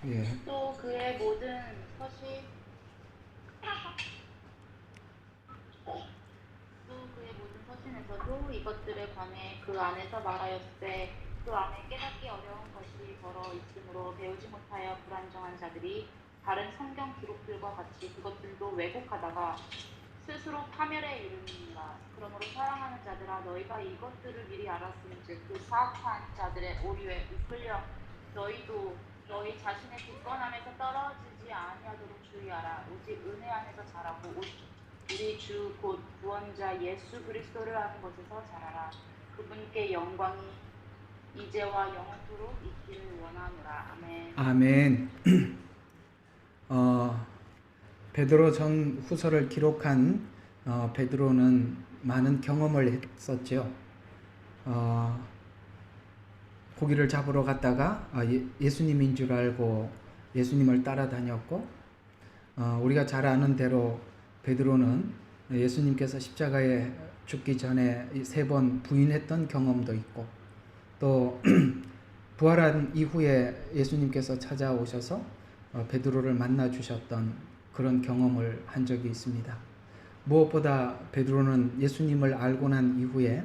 예. 또 그의 모든 서신 또 그의 모든 서신에서도 이것들에 관해 그 안에서 말하였으되 그 안에 깨닫기 어려운 것이 더러 있으므로 배우지 못하여 불안정한 자들이 다른 성경 기록들과 같이 그것들도 왜곡하다가 스스로 파멸에 이르느니라. 그러므로 사랑하는 자들아 너희가 이것들을 미리 알았음즉 그 사악한 자들의 오류에 이끌려 너희도 너희 자신의 굳건함에서 떨어지지 아니하도록 주의하라. 오직 은혜 안에서 자라고 우리 주 곧 구원자 예수 그리스도를 아는 것에서 자라라. 그분께 영광이 이제와 영원토록 있기를 원하노라. 아멘. 아멘. 베드로 전 후서를 기록한 베드로는 많은 경험을 했었죠. 고기를 잡으러 갔다가 예수님인 줄 알고 예수님을 따라다녔고, 우리가 잘 아는 대로 베드로는 예수님께서 십자가에 죽기 전에 3번 부인했던 경험도 있고, 또 부활한 이후에 예수님께서 찾아오셔서 베드로를 만나 주셨던 그런 경험을 한 적이 있습니다. 무엇보다 베드로는 예수님을 알고 난 이후에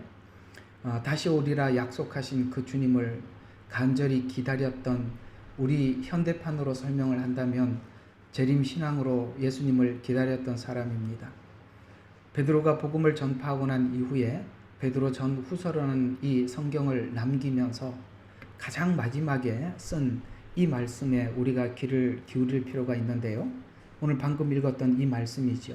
다시 오리라 약속하신 그 주님을 간절히 기다렸던, 우리 현대판으로 설명을 한다면 재림신앙으로 예수님을 기다렸던 사람입니다. 베드로가 복음을 전파하고 난 이후에 베드로 전 후서라는 이 성경을 남기면서 가장 마지막에 쓴 이 말씀에 우리가 귀를 기울일 필요가 있는데요. 오늘 방금 읽었던 이 말씀이죠.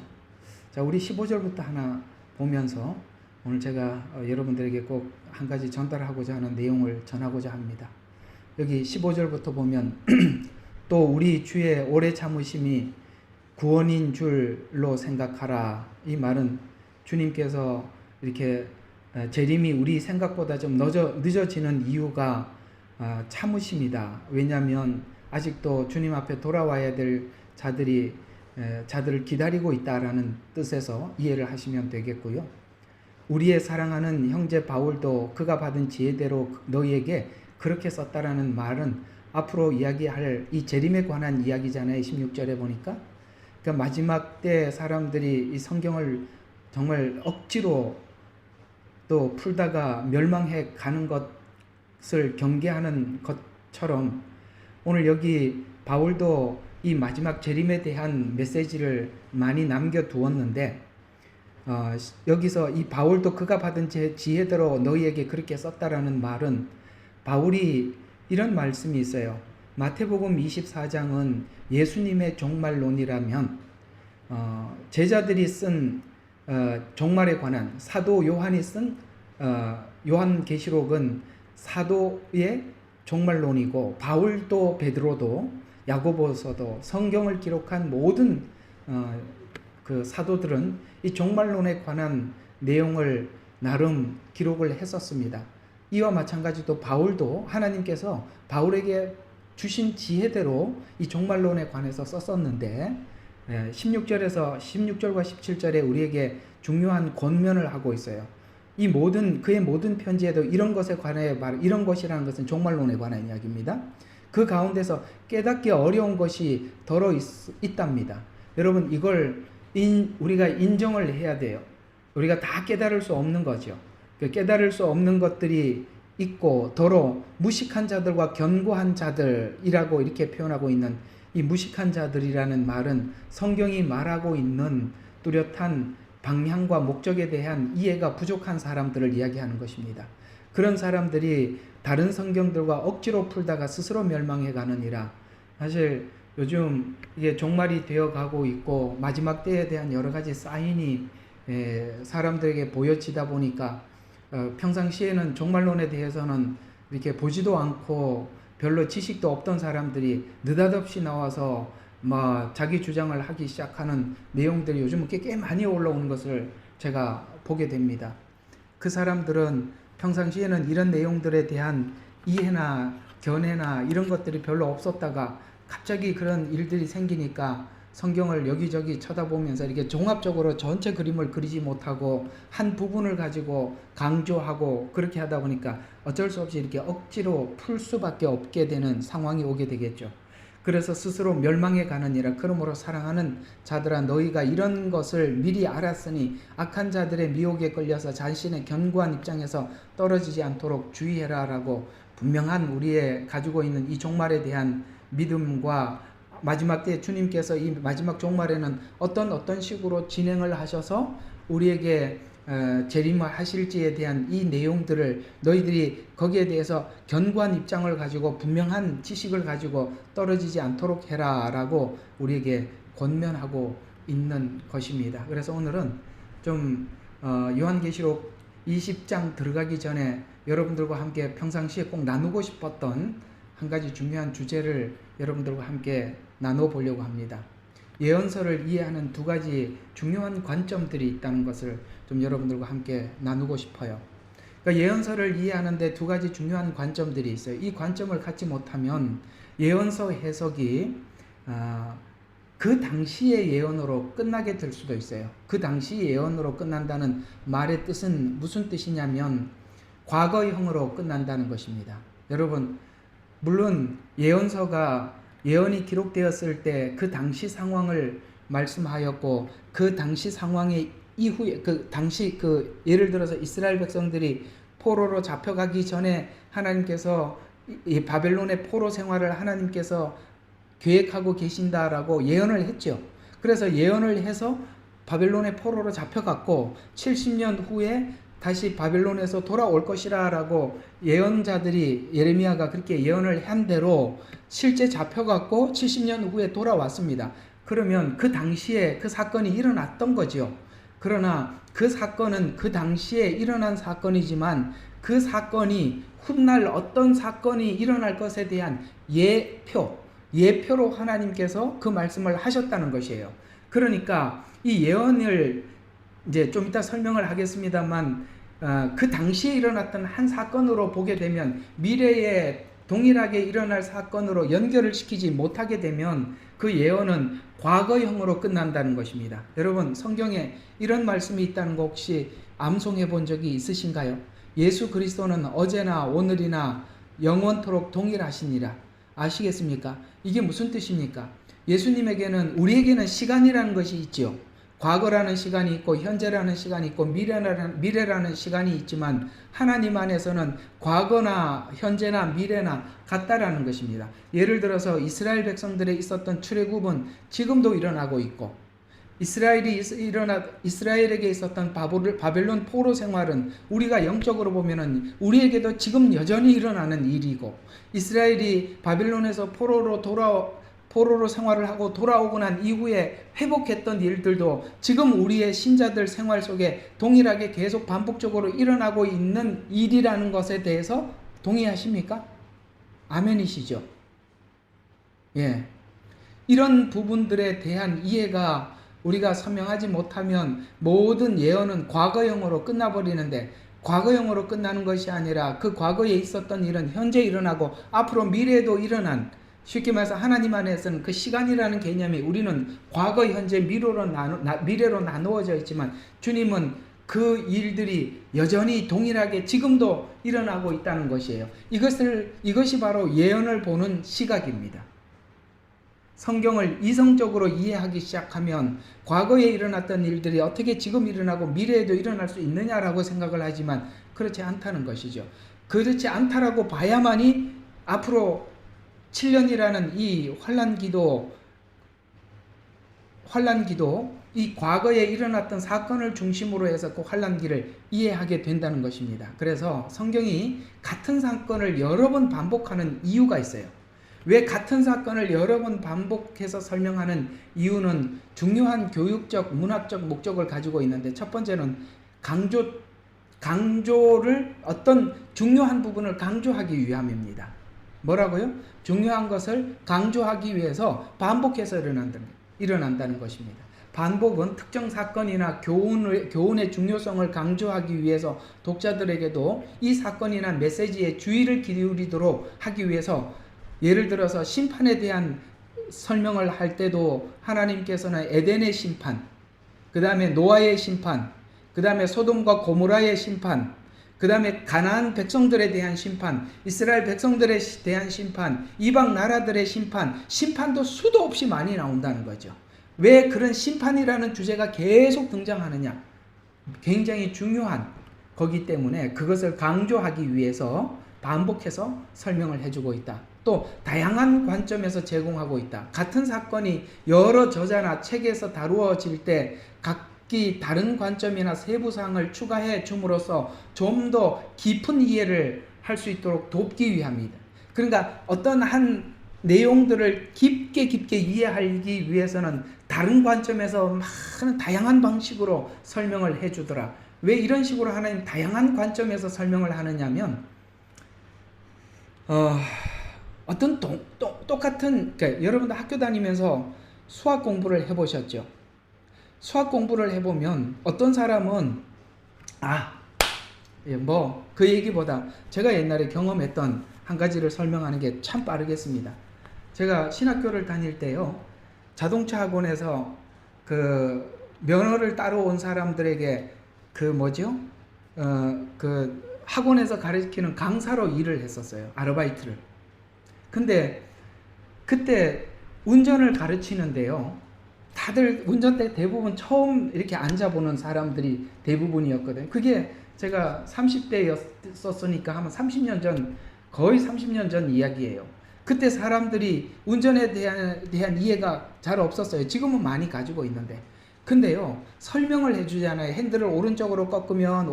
자, 우리 15절부터 하나 보면서 오늘 제가 여러분들에게 꼭 한 가지 전달하고자 하는 내용을 전하고자 합니다. 여기 15절부터 보면 또 우리 주의 오래 참으심이 구원인 줄로 생각하라. 이 말은 주님께서 이렇게 재림이 우리 생각보다 좀 늦어지는 이유가 참으심이다. 왜냐하면 아직도 주님 앞에 돌아와야 될 자들을 기다리고 있다라는 뜻에서 이해를 하시면 되겠고요. 우리의 사랑하는 형제 바울도 그가 받은 지혜대로 너희에게 그렇게 썼다라는 말은 앞으로 이야기할 이 재림에 관한 이야기잖아요. 16절에 보니까. 그러니까 마지막 때 사람들이 이 성경을 정말 억지로 또 풀다가 멸망해 가는 것을 경계하는 것처럼 오늘 여기 바울도 이 마지막 재림에 대한 메시지를 많이 남겨두었는데, 여기서 이 바울도 그가 받은 지혜대로 너희에게 그렇게 썼다라는 말은 바울이 이런 말씀이 있어요. 마태복음 24장은 예수님의 종말론이라면 제자들이 쓴 종말에 관한 사도 요한이 쓴 요한계시록은 사도의 종말론이고, 바울도 베드로도 야고보서도 성경을 기록한 모든 그 사도들은 이 종말론에 관한 내용을 나름 기록을 했었습니다. 이와 마찬가지로 바울도 하나님께서 바울에게 주신 지혜대로 이 종말론에 관해서 썼었는데 16절과 17절에 우리에게 중요한 권면을 하고 있어요. 그의 모든 편지에도 이런 것에 관해 이런 것이라는 것은 종말론에 관한 이야기입니다. 그 가운데서 깨닫기 어려운 것이 더러 있답니다. 여러분, 이걸 우리가 인정을 해야 돼요. 우리가 다 깨달을 수 없는 거죠. 깨달을 수 없는 것들이 있고 더러 무식한 자들과 견고한 자들이라고 이렇게 표현하고 있는 이 무식한 자들이라는 말은 성경이 말하고 있는 뚜렷한 방향과 목적에 대한 이해가 부족한 사람들을 이야기하는 것입니다. 그런 사람들이 다른 성경들과 억지로 풀다가 스스로 멸망해 가느니라. 사실 요즘 이게 종말이 되어 가고 있고 마지막 때에 대한 여러 가지 사인이 사람들에게 보여지다 보니까 평상시에는 종말론에 대해서는 이렇게 보지도 않고 별로 지식도 없던 사람들이 느닷없이 나와서 자기 주장을 하기 시작하는 내용들이 요즘 꽤 많이 올라오는 것을 제가 보게 됩니다. 그 사람들은 평상시에는 이런 내용들에 대한 이해나 견해나 이런 것들이 별로 없었다가 갑자기 그런 일들이 생기니까 성경을 여기저기 쳐다보면서 이렇게 종합적으로 전체 그림을 그리지 못하고 한 부분을 가지고 강조하고 그렇게 하다 보니까 어쩔 수 없이 이렇게 억지로 풀 수밖에 없게 되는 상황이 오게 되겠죠. 그래서 스스로 멸망에 가느니라. 그러므로 사랑하는 자들아, 너희가 이런 것을 미리 알았으니 악한 자들의 미혹에 걸려서 자신의 견고한 입장에서 떨어지지 않도록 주의해라라고 분명한 우리의 가지고 있는 이 종말에 대한 믿음과 마지막 때 주님께서 이 마지막 종말에는 어떤 식으로 진행을 하셔서 우리에게 재림하실지에 대한 이 내용들을 너희들이 거기에 대해서 견고한 입장을 가지고 분명한 지식을 가지고 떨어지지 않도록 해라라고 우리에게 권면하고 있는 것입니다. 그래서 오늘은 좀 요한계시록 20장 들어가기 전에 여러분들과 함께 평상시에 꼭 나누고 싶었던 한 가지 중요한 주제를 여러분들과 함께 나눠보려고 합니다. 예언서를 이해하는 두 가지 중요한 관점들이 있다는 것을 좀 여러분들과 함께 나누고 싶어요. 그러니까 예언서를 이해하는데 두 가지 중요한 관점들이 있어요. 이 관점을 갖지 못하면 예언서 해석이 그 당시의 예언으로 끝나게 될 수도 있어요. 그 당시 예언으로 끝난다는 말의 뜻은 무슨 뜻이냐면 과거형으로 끝난다는 것입니다. 여러분, 물론 예언이 기록되었을 때 그 당시 상황을 말씀하였고 그 당시 상황의 이후에 예를 들어서 이스라엘 백성들이 포로로 잡혀가기 전에 하나님께서 이 바벨론의 포로 생활을 하나님께서 계획하고 계신다라고 예언을 했죠. 그래서 예언을 해서 바벨론의 포로로 잡혀갔고 70년 후에 다시 바벨론에서 돌아올 것이라라고 예언자들이 예레미야가 그렇게 예언을 한 대로 실제 잡혀갔고 70년 후에 돌아왔습니다. 그러면 그 당시에 그 사건이 일어났던 거죠. 그러나 그 사건은 그 당시에 일어난 사건이지만 그 사건이 훗날 어떤 사건이 일어날 것에 대한 예표로 하나님께서 그 말씀을 하셨다는 것이에요. 그러니까 이 예언을 이제 좀 이따 설명을 하겠습니다만 그 당시에 일어났던 한 사건으로 보게 되면 미래에 동일하게 일어날 사건으로 연결을 시키지 못하게 되면 그 예언은 과거형으로 끝난다는 것입니다. 여러분, 성경에 이런 말씀이 있다는 거 혹시 암송해 본 적이 있으신가요? 예수 그리스도는 어제나 오늘이나 영원토록 동일하시니라. 아시겠습니까? 이게 무슨 뜻입니까? 예수님에게는, 우리에게는 시간이라는 것이 있죠. 과거라는 시간이 있고 현재라는 시간이 있고 미래라는 시간이 있지만 하나님 안에서는 과거나 현재나 미래나 같다라는 것입니다. 예를 들어서 이스라엘 백성들에 있었던 출애굽은 지금도 일어나고 있고 이스라엘에게 있었던 바벨론 포로 생활은 우리가 영적으로 보면은 우리에게도 지금 여전히 일어나는 일이고 이스라엘이 바벨론에서 포로로 생활을 하고 돌아오고 난 이후에 회복했던 일들도 지금 우리의 신자들 생활 속에 동일하게 계속 반복적으로 일어나고 있는 일이라는 것에 대해서 동의하십니까? 아멘이시죠? 예. 이런 부분들에 대한 이해가 우리가 서명하지 못하면 모든 예언은 과거형으로 끝나버리는데, 과거형으로 끝나는 것이 아니라 그 과거에 있었던 일은 현재 일어나고 앞으로 미래에도 일어난, 쉽게 말해서 하나님 안에서는 그 시간이라는 개념이 우리는 과거, 현재, 미래로 나누어져 있지만 주님은 그 일들이 여전히 동일하게 지금도 일어나고 있다는 것이에요. 이것이 바로 예언을 보는 시각입니다. 성경을 이성적으로 이해하기 시작하면 과거에 일어났던 일들이 어떻게 지금 일어나고 미래에도 일어날 수 있느냐라고 생각을 하지만 그렇지 않다는 것이죠. 그렇지 않다라고 봐야만이 앞으로 7년이라는 이 환난기도 이 과거에 일어났던 사건을 중심으로 해서 그 환난기를 이해하게 된다는 것입니다. 그래서 성경이 같은 사건을 여러 번 반복하는 이유가 있어요. 왜 같은 사건을 여러 번 반복해서 설명하는 이유는 중요한 교육적, 문학적 목적을 가지고 있는데, 첫 번째는 강조를 어떤 중요한 부분을 강조하기 위함입니다. 뭐라고요? 중요한 것을 강조하기 위해서 반복해서 일어난다는 것입니다. 반복은 특정 사건이나 교훈의 중요성을 강조하기 위해서 독자들에게도 이 사건이나 메시지에 주의를 기울이도록 하기 위해서, 예를 들어서 심판에 대한 설명을 할 때도 하나님께서는 에덴의 심판, 그 다음에 노아의 심판, 그 다음에 소돔과 고모라의 심판, 그 다음에 가나안 백성들에 대한 심판, 이스라엘 백성들에 대한 심판, 이방 나라들의 심판, 심판도 수도 없이 많이 나온다는 거죠. 왜 그런 심판이라는 주제가 계속 등장하느냐? 굉장히 중요한 거기 때문에 그것을 강조하기 위해서 반복해서 설명을 해주고 있다. 또 다양한 관점에서 제공하고 있다. 같은 사건이 여러 저자나 책에서 다루어질 때 각기 다른 관점이나 세부사항을 추가해 줌으로써 좀 더 깊은 이해를 할 수 있도록 돕기 위함이다. 그러니까 어떤 한 내용들을 깊게 이해하기 위해서는 다른 관점에서 많은 다양한 방식으로 설명을 해주더라. 왜 이런 식으로 하나님 다양한 관점에서 설명을 하느냐면 어떤 똑같은 그러니까 여러분도 학교 다니면서 수학 공부를 해보셨죠? 수학 공부를 해보면 어떤 사람은 그 얘기보다 제가 옛날에 경험했던 한 가지를 설명하는 게 참 빠르겠습니다. 제가 신학교를 다닐 때요, 자동차 학원에서 그 면허를 따러 온 사람들에게 그 학원에서 가르치는 강사로 일을 했었어요. 아르바이트를. 근데 그때 운전을 가르치는데요, 다들 운전대 대부분 처음 이렇게 앉아보는 사람들이 대부분이었거든요. 그게 제가 30대였었으니까 한 30년 전, 거의 30년 전 이야기예요. 그때 사람들이 운전에 대한 이해가 잘 없었어요. 지금은 많이 가지고 있는데. 근데요, 설명을 해주잖아요. 핸들을 오른쪽으로 꺾으면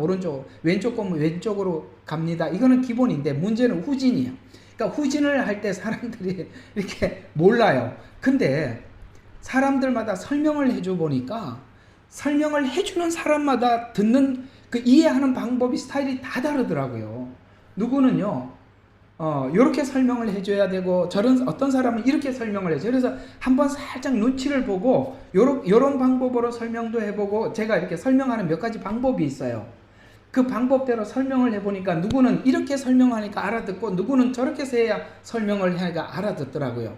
왼쪽 꺾으면 왼쪽으로 갑니다. 이거는 기본인데 문제는 후진이에요. 그러니까 후진을 할 때 사람들이 이렇게 몰라요. 근데 사람들마다 설명을 해줘 보니까 설명을 해주는 사람마다 듣는 그 이해하는 방법이 스타일이 다 다르더라고요. 누구는요, 요렇게 설명을 해줘야 되고, 어떤 사람은 이렇게 설명을 해줘요. 그래서 한번 살짝 눈치를 보고, 요런 방법으로 설명도 해보고, 제가 이렇게 설명하는 몇 가지 방법이 있어요. 그 방법대로 설명을 해보니까, 누구는 이렇게 설명하니까 알아듣고, 누구는 저렇게 해야 설명을 하니까 알아듣더라고요.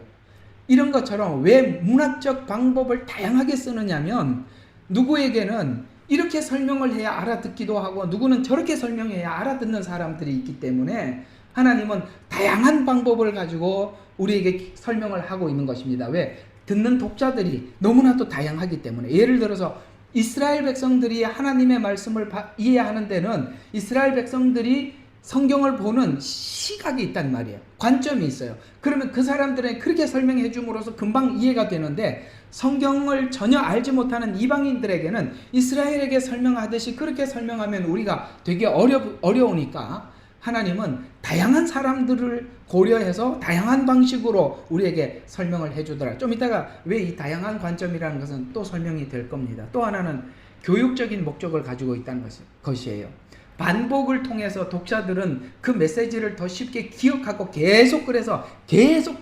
이런 것처럼 왜 문학적 방법을 다양하게 쓰느냐면, 누구에게는 이렇게 설명을 해야 알아듣기도 하고, 누구는 저렇게 설명해야 알아듣는 사람들이 있기 때문에, 하나님은 다양한 방법을 가지고 우리에게 설명을 하고 있는 것입니다. 왜? 듣는 독자들이 너무나도 다양하기 때문에. 예를 들어서 이스라엘 백성들이 하나님의 말씀을 이해하는 데는 이스라엘 백성들이 성경을 보는 시각이 있단 말이에요. 관점이 있어요. 그러면 그 사람들은 그렇게 설명해 줌으로써 금방 이해가 되는데, 성경을 전혀 알지 못하는 이방인들에게는 이스라엘에게 설명하듯이 그렇게 설명하면 우리가 되게 어려우니까 하나님은 다양한 사람들을 고려해서 다양한 방식으로 우리에게 설명을 해주더라. 좀 이따가 왜 이 다양한 관점이라는 것은 또 설명이 될 겁니다. 또 하나는 교육적인 목적을 가지고 있다는 것이에요. 반복을 통해서 독자들은 그 메시지를 더 쉽게 기억하고 계속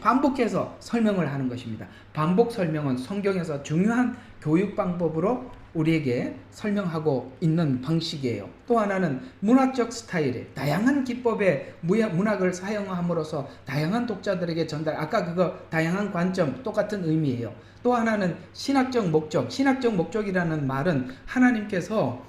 반복해서 설명을 하는 것입니다. 반복 설명은 성경에서 중요한 교육 방법으로 우리에게 설명하고 있는 방식이에요. 또 하나는 문학적 스타일에 다양한 기법의 문학을 사용함으로써 다양한 독자들에게 전달, 아까 그거 다양한 관점 똑같은 의미예요. 또 하나는 신학적 목적. 신학적 목적이라는 말은 하나님께서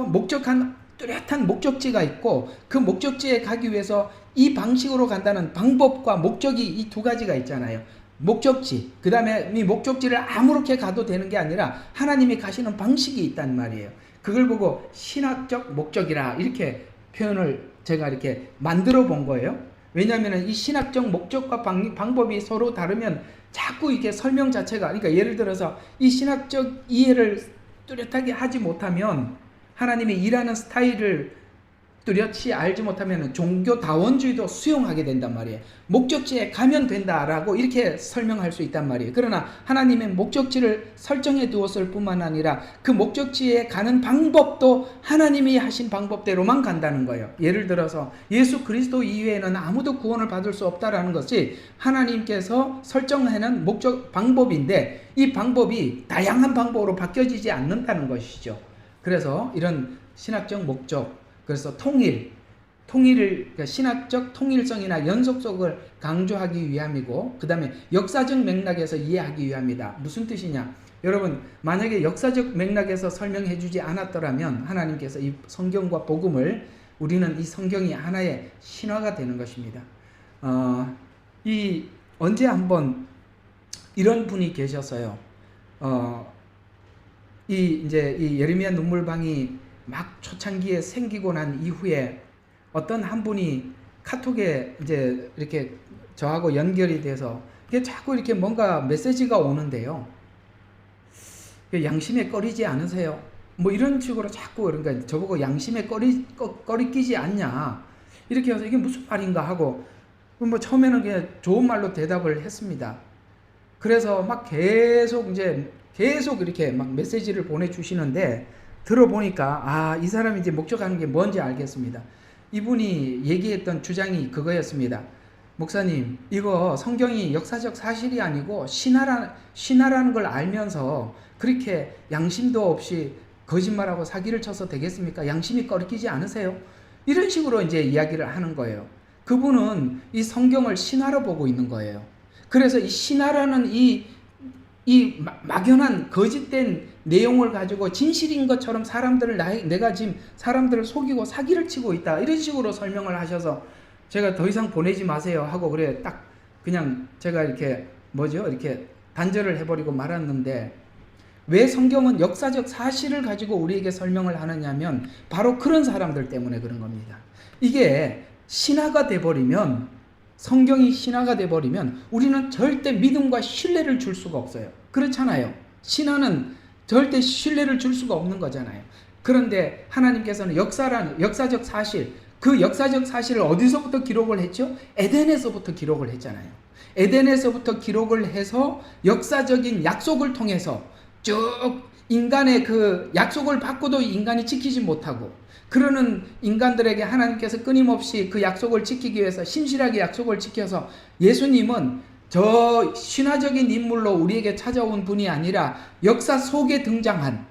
목적한 뚜렷한 목적지가 있고, 그 목적지에 가기 위해서 이 방식으로 간다는 방법과 목적이 이 두 가지가 있잖아요. 목적지, 그 다음에 이 목적지를 아무렇게 가도 되는 게 아니라 하나님이 가시는 방식이 있단 말이에요. 그걸 보고 신학적 목적이라 이렇게 표현을 제가 이렇게 만들어 본 거예요. 왜냐하면 이 신학적 목적과 방법이 서로 다르면 자꾸 이렇게 설명 자체가, 그러니까 예를 들어서 이 신학적 이해를 뚜렷하게 하지 못하면, 하나님의 일하는 스타일을 뚜렷이 알지 못하면 종교다원주의도 수용하게 된단 말이에요. 목적지에 가면 된다라고 이렇게 설명할 수 있단 말이에요. 그러나 하나님의 목적지를 설정해 두었을 뿐만 아니라 그 목적지에 가는 방법도 하나님이 하신 방법대로만 간다는 거예요. 예를 들어서 예수 그리스도 이외에는 아무도 구원을 받을 수 없다라는 것이 하나님께서 설정하는 목적 방법인데, 이 방법이 다양한 방법으로 바뀌어지지 않는다는 것이죠. 그래서 이런 신학적 목적, 그래서 통일, 그러니까 신학적 통일성이나 연속성을 강조하기 위함이고, 그 다음에 역사적 맥락에서 이해하기 위함이다. 무슨 뜻이냐? 여러분, 만약에 역사적 맥락에서 설명해 주지 않았더라면 하나님께서 이 성경과 복음을, 우리는 이 성경이 하나의 신화가 되는 것입니다. 언제 한번 이런 분이 계셨어요. 이제 이 예레미야 눈물방이 막 초창기에 생기고 난 이후에 어떤 한 분이 카톡에 이제 이렇게 저하고 연결이 돼서 이게 자꾸 이렇게 뭔가 메시지가 오는데요. 양심에 꺼리지 않으세요? 뭐 이런 식으로 자꾸, 그러니까 저보고 양심에 꺼리 끼지 않냐 이렇게 해서 이게 무슨 말인가 하고, 뭐 처음에는 그냥 좋은 말로 대답을 했습니다. 그래서 막 계속 이렇게 막 메시지를 보내주시는데, 들어보니까 이 사람이 이제 목적하는 게 뭔지 알겠습니다. 이분이 얘기했던 주장이 그거였습니다. 목사님, 이거 성경이 역사적 사실이 아니고 신화라는 걸 알면서 그렇게 양심도 없이 거짓말하고 사기를 쳐서 되겠습니까? 양심이 꺼리끼지 않으세요? 이런 식으로 이제 이야기를 하는 거예요. 그분은 이 성경을 신화로 보고 있는 거예요. 그래서 이 신화라는 이 막연한 거짓된 내용을 가지고 진실인 것처럼 내가 지금 사람들을 속이고 사기를 치고 있다, 이런 식으로 설명을 하셔서 제가 더 이상 보내지 마세요 하고, 그래 딱 그냥 제가 이렇게 이렇게 단절을 해버리고 말았는데, 왜 성경은 역사적 사실을 가지고 우리에게 설명을 하느냐면 바로 그런 사람들 때문에 그런 겁니다. 이게 신화가 돼버리면, 성경이 신화가 돼버리면 우리는 절대 믿음과 신뢰를 줄 수가 없어요. 그렇잖아요. 신화는 절대 신뢰를 줄 수가 없는 거잖아요. 그런데 하나님께서는 역사적 사실, 그 역사적 사실을 어디서부터 기록을 했죠? 에덴에서부터 기록을 했잖아요. 에덴에서부터 기록을 해서 역사적인 약속을 통해서 쭉 인간의 그 약속을 받고도 인간이 지키지 못하고, 그러는 인간들에게 하나님께서 끊임없이 그 약속을 지키기 위해서 신실하게 약속을 지켜서, 예수님은 저 신화적인 인물로 우리에게 찾아온 분이 아니라 역사 속에 등장한,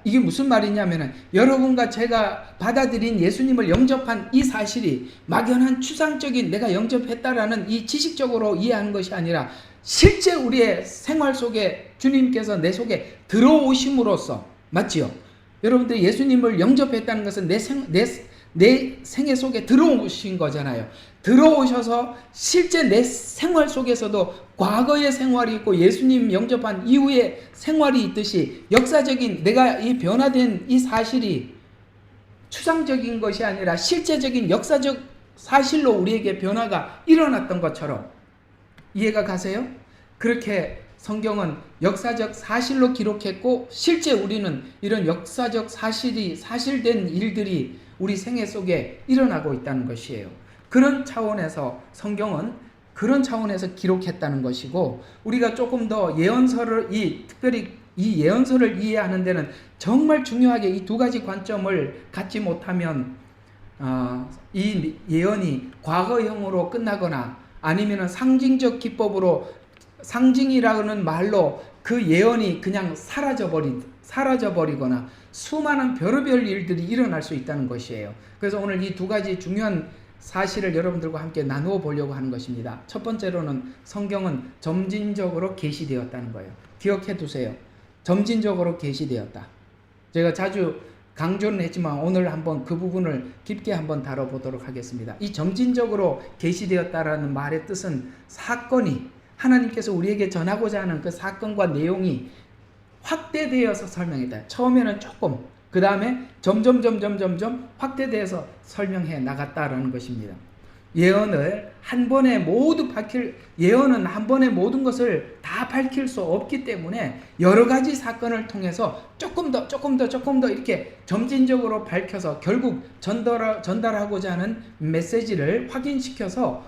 이게 무슨 말이냐면은, 여러분과 제가 받아들인 예수님을 영접한 이 사실이 막연한 추상적인 내가 영접했다라는 이 지식적으로 이해하는 것이 아니라 실제 우리의 생활 속에 주님께서 내 속에 들어오심으로써, 맞지요? 여러분들 예수님을 영접했다는 것은 내 생애 속에 들어오신 거잖아요. 들어오셔서 실제 내 생활 속에서도 과거의 생활이 있고 예수님 영접한 이후의 생활이 있듯이, 역사적인 내가 이 변화된 이 사실이 추상적인 것이 아니라 실제적인 역사적 사실로 우리에게 변화가 일어났던 것처럼, 이해가 가세요? 그렇게 성경은 역사적 사실로 기록했고, 실제 우리는 이런 역사적 사실된 일들이 우리 생애 속에 일어나고 있다는 것이에요. 그런 차원에서 성경은 그런 차원에서 기록했다는 것이고, 우리가 조금 더 특별히 이 예언서를 이해하는 데는 정말 중요하게 이 두 가지 관점을 갖지 못하면 이 예언이 과거형으로 끝나거나, 아니면 상징적 기법으로, 상징이라는 말로 그 예언이 그냥 사라져버리거나 수많은 별의별 일들이 일어날 수 있다는 것이에요. 그래서 오늘 이 두 가지 중요한 사실을 여러분들과 함께 나누어 보려고 하는 것입니다. 첫 번째로는 성경은 점진적으로 계시되었다는 거예요. 기억해 두세요. 점진적으로 계시되었다. 제가 자주 강조는 했지만 오늘 한번 그 부분을 깊게 한번 다뤄보도록 하겠습니다. 이 점진적으로 계시되었다라는 말의 뜻은, 사건이, 하나님께서 우리에게 전하고자 하는 그 사건과 내용이 확대되어서 설명했다. 처음에는 조금, 그 다음에 점점 확대되어서 설명해 나갔다라는 것입니다. 예언은 한 번에 모든 것을 다 밝힐 수 없기 때문에 여러 가지 사건을 통해서 조금 더 이렇게 점진적으로 밝혀서 결국 전달하고자 하는 메시지를 확인시켜서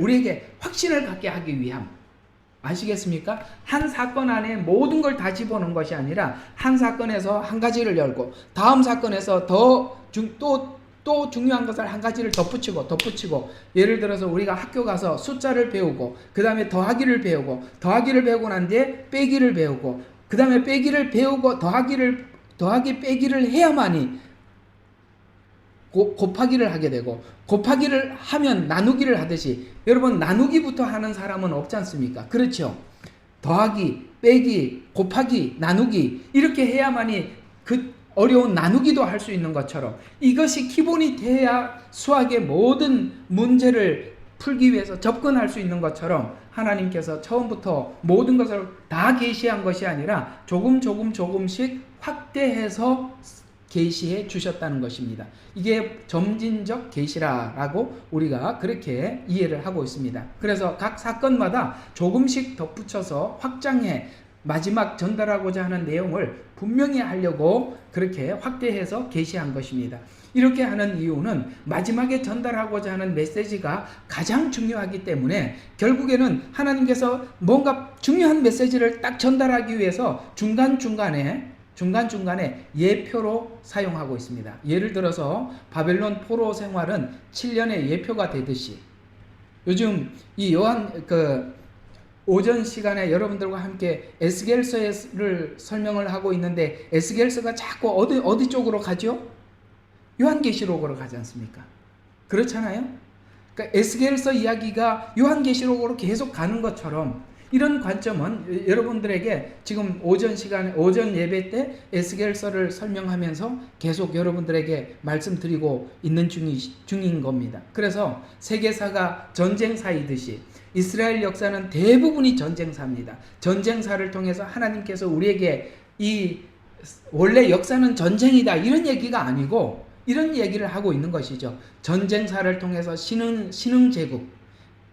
우리에게 확신을 갖게 하기 위함. 아시겠습니까? 한 사건 안에 모든 걸 다 집어넣은 것이 아니라, 한 사건에서 한 가지를 열고 다음 사건에서 또 중요한 것을 한 가지를 덧붙이고, 예를 들어서 우리가 학교 가서 숫자를 배우고, 그 다음에 더하기를 배우고 난 뒤에 빼기를 배우고, 그 다음에 빼기를 배우고 더하기 빼기를 해야만이 곱하기를 하게 되고, 곱하기를 하면 나누기를 하듯이, 여러분 나누기부터 하는 사람은 없지 않습니까? 그렇죠? 더하기, 빼기, 곱하기, 나누기 이렇게 해야만이 그 어려운 나누기도 할 수 있는 것처럼, 이것이 기본이 돼야 수학의 모든 문제를 풀기 위해서 접근할 수 있는 것처럼, 하나님께서 처음부터 모든 것을 다 계시한 것이 아니라 조금씩 확대해서 계시해 주셨다는 것입니다. 이게 점진적 계시라라고 우리가 그렇게 이해를 하고 있습니다. 그래서 각 사건마다 조금씩 덧붙여서 확장해 마지막 전달하고자 하는 내용을 분명히 하려고 그렇게 확대해서 계시한 것입니다. 이렇게 하는 이유는 마지막에 전달하고자 하는 메시지가 가장 중요하기 때문에, 결국에는 하나님께서 뭔가 중요한 메시지를 딱 전달하기 위해서 중간중간에 예표로 사용하고 있습니다. 예를 들어서 바벨론 포로 생활은 7년의 예표가 되듯이, 요즘 이 오전 시간에 여러분들과 함께 에스겔서를 설명을 하고 있는데, 에스겔서가 자꾸 어디 쪽으로 가죠? 요한계시록으로 가지 않습니까? 그렇잖아요? 그러니까 에스겔서 이야기가 요한계시록으로 계속 가는 것처럼, 이런 관점은 여러분들에게 지금 오전 예배 때 에스겔서를 설명하면서 계속 여러분들에게 말씀드리고 있는 중인 겁니다. 그래서 세계사가 전쟁사이듯이 이스라엘 역사는 대부분이 전쟁사입니다. 전쟁사를 통해서 하나님께서 우리에게 원래 역사는 전쟁이다 이런 얘기가 아니고, 이런 얘기를 하고 있는 것이죠. 전쟁사를 통해서 신흥제국,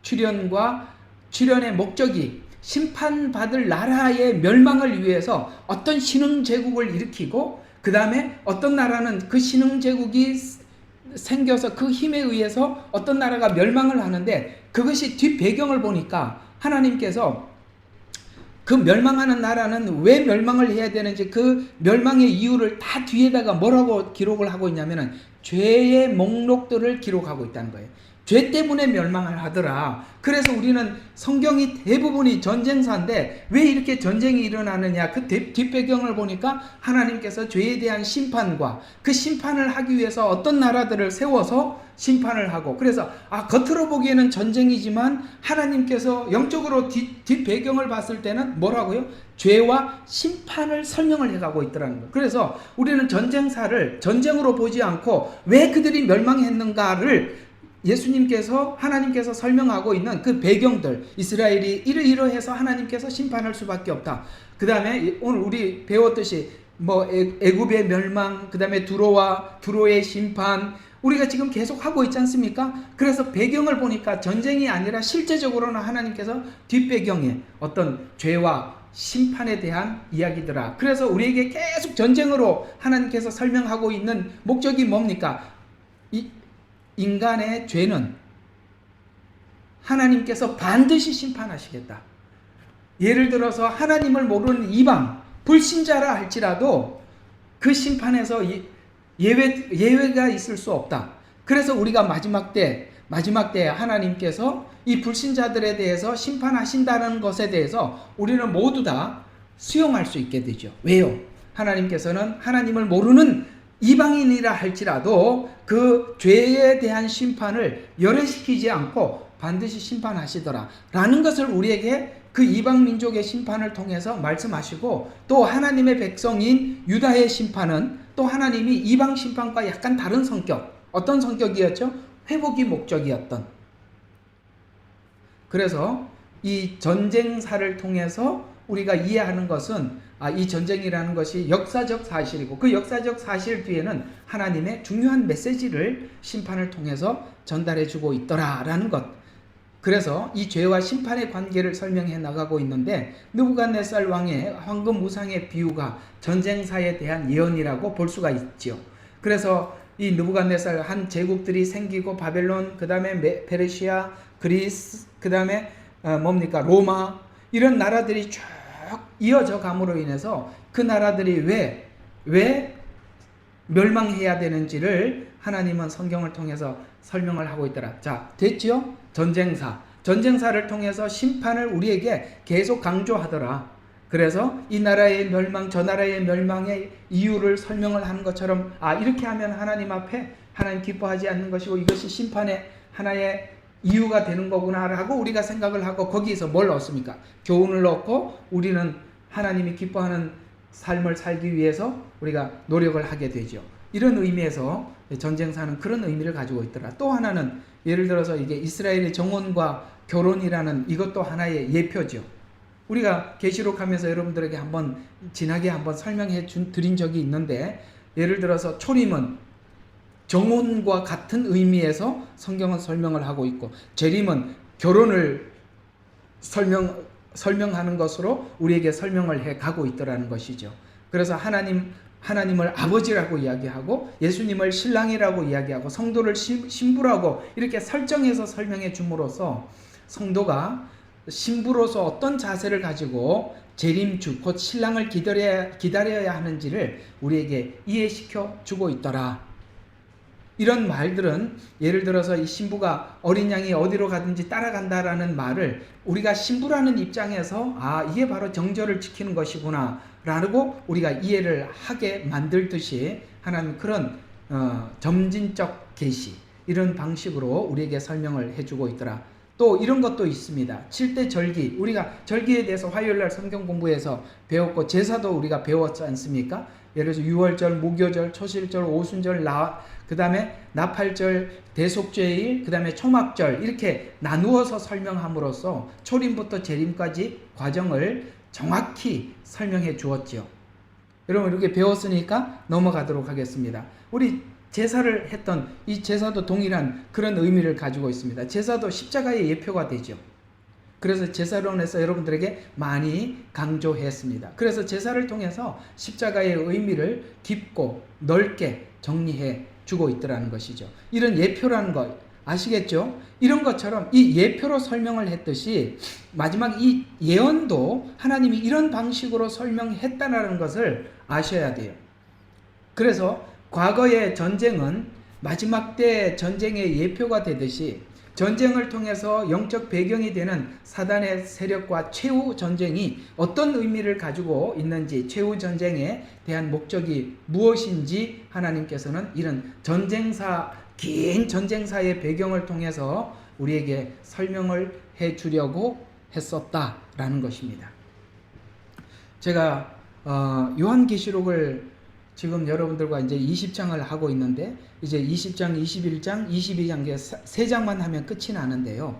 출현의 목적이 심판받을 나라의 멸망을 위해서 어떤 신흥제국을 일으키고, 그 다음에 어떤 나라는 그 신흥제국이 생겨서 그 힘에 의해서 어떤 나라가 멸망을 하는데, 그것이 뒷배경을 보니까 하나님께서 그 멸망하는 나라는 왜 멸망을 해야 되는지, 그 멸망의 이유를 다 뒤에다가 뭐라고 기록을 하고 있냐면은 죄의 목록들을 기록하고 있다는 거예요. 죄 때문에 멸망을 하더라. 그래서 우리는 성경이 대부분이 전쟁사인데 왜 이렇게 전쟁이 일어나느냐, 그 뒷배경을 보니까 하나님께서 죄에 대한 심판과 그 심판을 하기 위해서 어떤 나라들을 세워서 심판을 하고, 그래서 겉으로 보기에는 전쟁이지만 하나님께서 영적으로 뒷배경을 봤을 때는 뭐라고요? 죄와 심판을 설명을 해가고 있더라는 거예요. 그래서 우리는 전쟁사를 전쟁으로 보지 않고 왜 그들이 멸망했는가를 하나님께서 설명하고 있는 그 배경들, 이스라엘이 이러이러해서 하나님께서 심판할 수밖에 없다. 그 다음에 오늘 우리 배웠듯이 애굽의 멸망, 그 다음에 두로의 심판, 우리가 지금 계속 하고 있지 않습니까? 그래서 배경을 보니까 전쟁이 아니라 실제적으로는 하나님께서 뒷배경에 어떤 죄와 심판에 대한 이야기더라. 그래서 우리에게 계속 전쟁으로 하나님께서 설명하고 있는 목적이 뭡니까? 인간의 죄는 하나님께서 반드시 심판하시겠다. 예를 들어서 하나님을 모르는 이방, 불신자라 할지라도 그 심판에서 예외가 있을 수 없다. 그래서 우리가 마지막 때 하나님께서 이 불신자들에 대해서 심판하신다는 것에 대해서 우리는 모두 다 수용할 수 있게 되죠. 왜요? 하나님께서는 하나님을 모르는 이방인이라 할지라도 그 죄에 대한 심판을 열애시키지 않고 반드시 심판하시더라 라는 것을 우리에게 그 이방 민족의 심판을 통해서 말씀하시고, 또 하나님의 백성인 유다의 심판은 또 하나님이 이방 심판과 약간 다른 성격, 어떤 성격이었죠? 회복이 목적이었던. 그래서 이 전쟁사를 통해서 우리가 이해하는 것은 이 전쟁이라는 것이 역사적 사실이고, 그 역사적 사실 뒤에는 하나님의 중요한 메시지를 심판을 통해서 전달해 주고 있더라라는 것. 그래서 이 죄와 심판의 관계를 설명해 나가고 있는데, 느부갓네살 왕의 황금 우상의 비유가 전쟁사에 대한 예언이라고 볼 수가 있죠. 그래서 이 느부갓네살 한 제국들이 생기고, 바벨론, 그 다음에 페르시아, 그리스, 그 다음에 로마, 이런 나라들이 쭉 이어져 감으로 인해서 그 나라들이 왜 멸망해야 되는지를 하나님은 성경을 통해서 설명을 하고 있더라. 자, 됐죠? 전쟁사를 통해서 심판을 우리에게 계속 강조하더라. 그래서 이 나라의 멸망, 저 나라의 멸망의 이유를 설명을 하는 것처럼, 이렇게 하면 하나님 앞에 하나님 기뻐하지 않는 것이고 이것이 심판의 하나의 이유가 되는 거구나라고 우리가 생각을 하고 거기에서 뭘 얻습니까? 교훈을 얻고 우리는 하나님이 기뻐하는 삶을 살기 위해서 우리가 노력을 하게 되죠. 이런 의미에서 전쟁사는 그런 의미를 가지고 있더라. 또 하나는 예를 들어서 이게 이스라엘의 정원과 결혼이라는 이것도 하나의 예표죠. 우리가 계시록 하면서 여러분들에게 진하게 한번 설명해 드린 적이 있는데, 예를 들어서 초림은 정혼과 같은 의미에서 성경은 설명을 하고 있고, 재림은 결혼을 설명하는 것으로 우리에게 설명을 해 가고 있더라는 것이죠. 그래서 하나님을 아버지라고 이야기하고 예수님을 신랑이라고 이야기하고 성도를 신부라고 이렇게 설정해서 설명해 줌으로써 성도가 신부로서 어떤 자세를 가지고 재림주 곧 신랑을 기다려야 하는지를 우리에게 이해시켜 주고 있더라. 이런 말들은 예를 들어서 이 신부가 어린 양이 어디로 가든지 따라간다라는 말을 우리가 신부라는 입장에서 이게 바로 정절을 지키는 것이구나 라고 우리가 이해를 하게 만들듯이 하나님 그런 점진적 계시 이런 방식으로 우리에게 설명을 해주고 있더라. 또 이런 것도 있습니다. 7대 절기, 우리가 절기에 대해서 화요일날 성경 공부에서 배웠고 제사도 우리가 배웠지 않습니까? 예를 들어서 유월절, 무교절, 초실절, 오순절, 그 다음에 나팔절, 대속죄일, 그 다음에 초막절 이렇게 나누어서 설명함으로써 초림부터 재림까지 과정을 정확히 설명해 주었지요. 여러분 이렇게 배웠으니까 넘어가도록 하겠습니다. 우리 제사를 했던 이 제사도 동일한 그런 의미를 가지고 있습니다. 제사도 십자가의 예표가 되죠. 그래서 제사론에서 여러분들에게 많이 강조했습니다. 그래서 제사를 통해서 십자가의 의미를 깊고 넓게 정리해 주고 있더라는 것이죠. 이런 예표라는 것 아시겠죠? 이런 것처럼 이 예표로 설명을 했듯이 마지막 이 예언도 하나님이 이런 방식으로 설명했다는 것을 아셔야 돼요. 그래서 과거의 전쟁은 마지막 때 전쟁의 예표가 되듯이 전쟁을 통해서 영적 배경이 되는 사단의 세력과 최후 전쟁이 어떤 의미를 가지고 있는지, 최후 전쟁에 대한 목적이 무엇인지 하나님께서는 이런 긴 전쟁사의 배경을 통해서 우리에게 설명을 해 주려고 했었다라는 것입니다. 제가 요한계시록을 지금 여러분들과 이제 20장을 하고 있는데 이제 20장, 21장, 22장 3장만 하면 끝이 나는데요.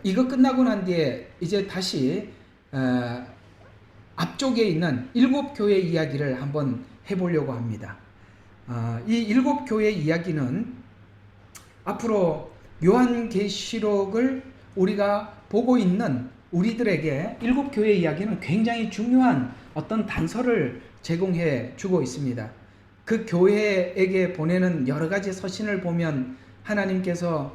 이거 끝나고 난 뒤에 이제 다시 앞쪽에 있는 7교회 이야기를 한번 해보려고 합니다. 이 7교회 이야기는 앞으로 요한계시록을 우리가 보고 있는 우리들에게 7교회 이야기는 굉장히 중요한 어떤 단서를 제공해 주고 있습니다. 그 교회에게 보내는 여러 가지 서신을 보면 하나님께서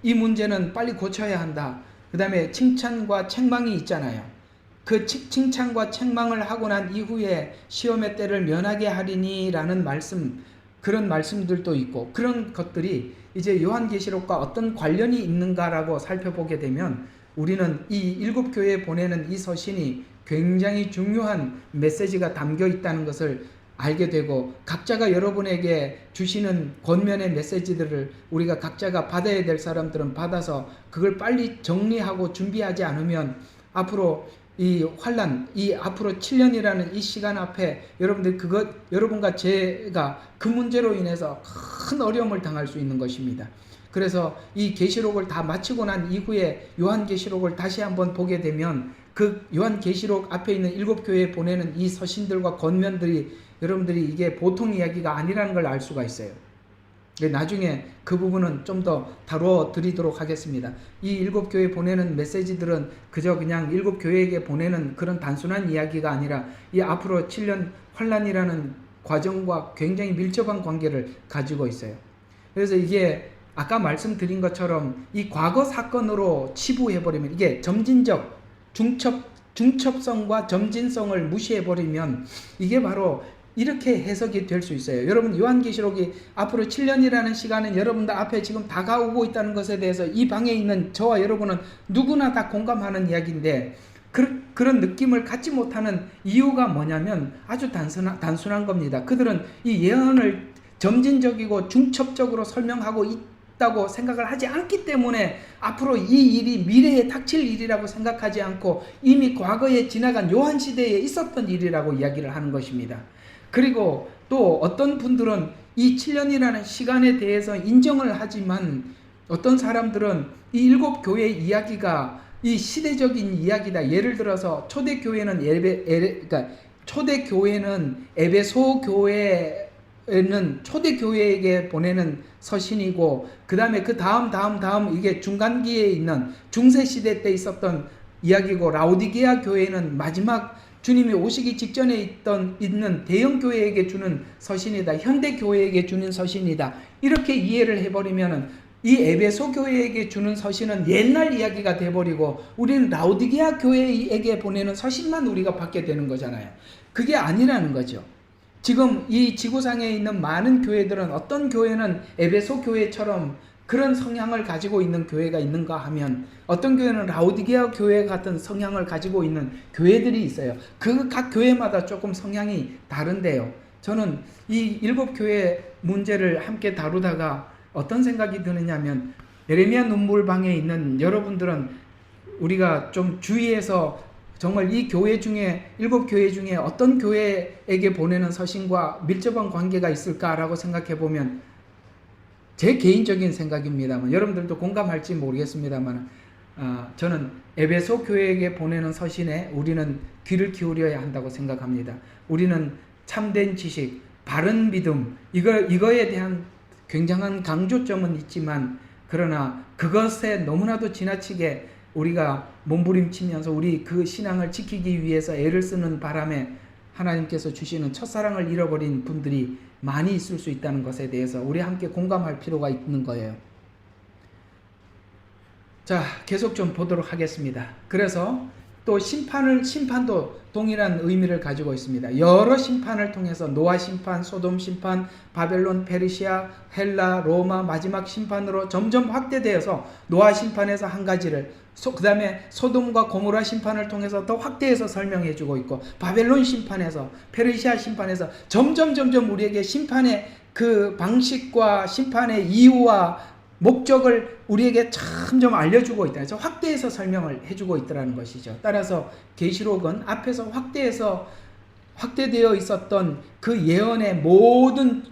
이 문제는 빨리 고쳐야 한다. 그 다음에 칭찬과 책망이 있잖아요. 그 칭찬과 책망을 하고 난 이후에 시험의 때를 면하게 하리니 라는 말씀, 그런 말씀들도 있고, 그런 것들이 이제 요한계시록과 어떤 관련이 있는가라고 살펴보게 되면 우리는 이 7교회에 보내는 이 서신이 굉장히 중요한 메시지가 담겨 있다는 것을 알게 되고, 각자가 여러분에게 주시는 권면의 메시지들을 우리가 각자가 받아야 될 사람들은 받아서 그걸 빨리 정리하고 준비하지 않으면 앞으로 이 환난, 이 앞으로 7년이라는 이 시간 앞에 여러분과 제가 그 문제로 인해서 큰 어려움을 당할 수 있는 것입니다. 그래서 이 계시록을 다 마치고 난 이후에 요한계시록을 다시 한번 보게 되면 그 요한계시록 앞에 있는 7교회에 보내는 이 서신들과 권면들이 여러분들이 이게 보통 이야기가 아니라는 걸 알 수가 있어요. 나중에 그 부분은 좀 더 다루어 드리도록 하겠습니다. 이 7교회에 보내는 메시지들은 그저 그냥 7교회에게 보내는 그런 단순한 이야기가 아니라 이 앞으로 7년 환난이라는 과정과 굉장히 밀접한 관계를 가지고 있어요. 그래서 이게 아까 말씀드린 것처럼 이 과거 사건으로 치부해버리면 이게 점진적 중첩성과 점진성을 무시해버리면 이게 바로 이렇게 해석이 될 수 있어요. 여러분 요한계시록이 앞으로 7년이라는 시간은 여러분들 앞에 지금 다가오고 있다는 것에 대해서 이 방에 있는 저와 여러분은 누구나 다 공감하는 이야기인데 그런 느낌을 갖지 못하는 이유가 뭐냐면 아주 단순한 겁니다. 그들은 이 예언을 점진적이고 중첩적으로 설명하고 있다고 생각을 하지 않기 때문에 앞으로 이 일이 미래에 닥칠 일이라고 생각하지 않고 이미 과거에 지나간 요한 시대에 있었던 일이라고 이야기를 하는 것입니다. 그리고 또 어떤 분들은 이 7년이라는 시간에 대해서 인정을 하지만 어떤 사람들은 이 일곱 교회 이야기가 이 시대적인 이야기다. 예를 들어서 초대교회는 그러니까 초대교회는 에베소 교회는 초대교회에게 보내는 서신이고, 그 다음에 그 다음 이게 중간기에 있는 중세시대 때 있었던 이야기고, 라오디게아 교회는 마지막 주님이 오시기 직전에 있는 대형 교회에게 주는 서신이다. 현대 교회에게 주는 서신이다. 이렇게 이해를 해버리면 이 에베소 교회에게 주는 서신은 옛날 이야기가 돼버리고 우리는 라오디게아 교회에게 보내는 서신만 우리가 받게 되는 거잖아요. 그게 아니라는 거죠. 지금 이 지구상에 있는 많은 교회들은 어떤 교회는 에베소 교회처럼 그런 성향을 가지고 있는 교회가 있는가 하면 어떤 교회는 라오디게아 교회 같은 성향을 가지고 있는 교회들이 있어요. 그 각 교회마다 조금 성향이 다른데요. 저는 이 일곱 교회 문제를 함께 다루다가 어떤 생각이 드느냐면, 예레미야 눈물방에 있는 여러분들은 우리가 좀 주의해서 정말 이 교회 중에 일곱 교회 중에 어떤 교회에게 보내는 서신과 밀접한 관계가 있을까라고 생각해 보면, 제 개인적인 생각입니다만 여러분들도 공감할지 모르겠습니다만 저는 에베소 교회에게 보내는 서신에 우리는 귀를 기울여야 한다고 생각합니다. 우리는 참된 지식, 바른 믿음, 이거에 대한 굉장한 강조점은 있지만, 그러나 그것에 너무나도 지나치게 우리가 몸부림치면서 우리 그 신앙을 지키기 위해서 애를 쓰는 바람에 하나님께서 주시는 첫사랑을 잃어버린 분들이 많이 있을 수 있다는 것에 대해서 우리 함께 공감할 필요가 있는 거예요. 자, 계속 좀 보도록 하겠습니다. 그래서 또 심판도 동일한 의미를 가지고 있습니다. 여러 심판을 통해서 노아 심판, 소돔 심판, 바벨론, 페르시아, 헬라, 로마 마지막 심판으로 점점 확대되어서 노아 심판에서 한 가지를, 그 다음에 소돔과 고모라 심판을 통해서 더 확대해서 설명해 주고 있고, 바벨론 심판에서, 페르시아 심판에서 점점 우리에게 심판의 그 방식과 심판의 이유와 목적을 우리에게 점점 알려주고 있다. 그래서 확대해서 설명을 해주고 있더라는 것이죠. 따라서 계시록은 앞에서 확대되어 있었던 그 예언의 모든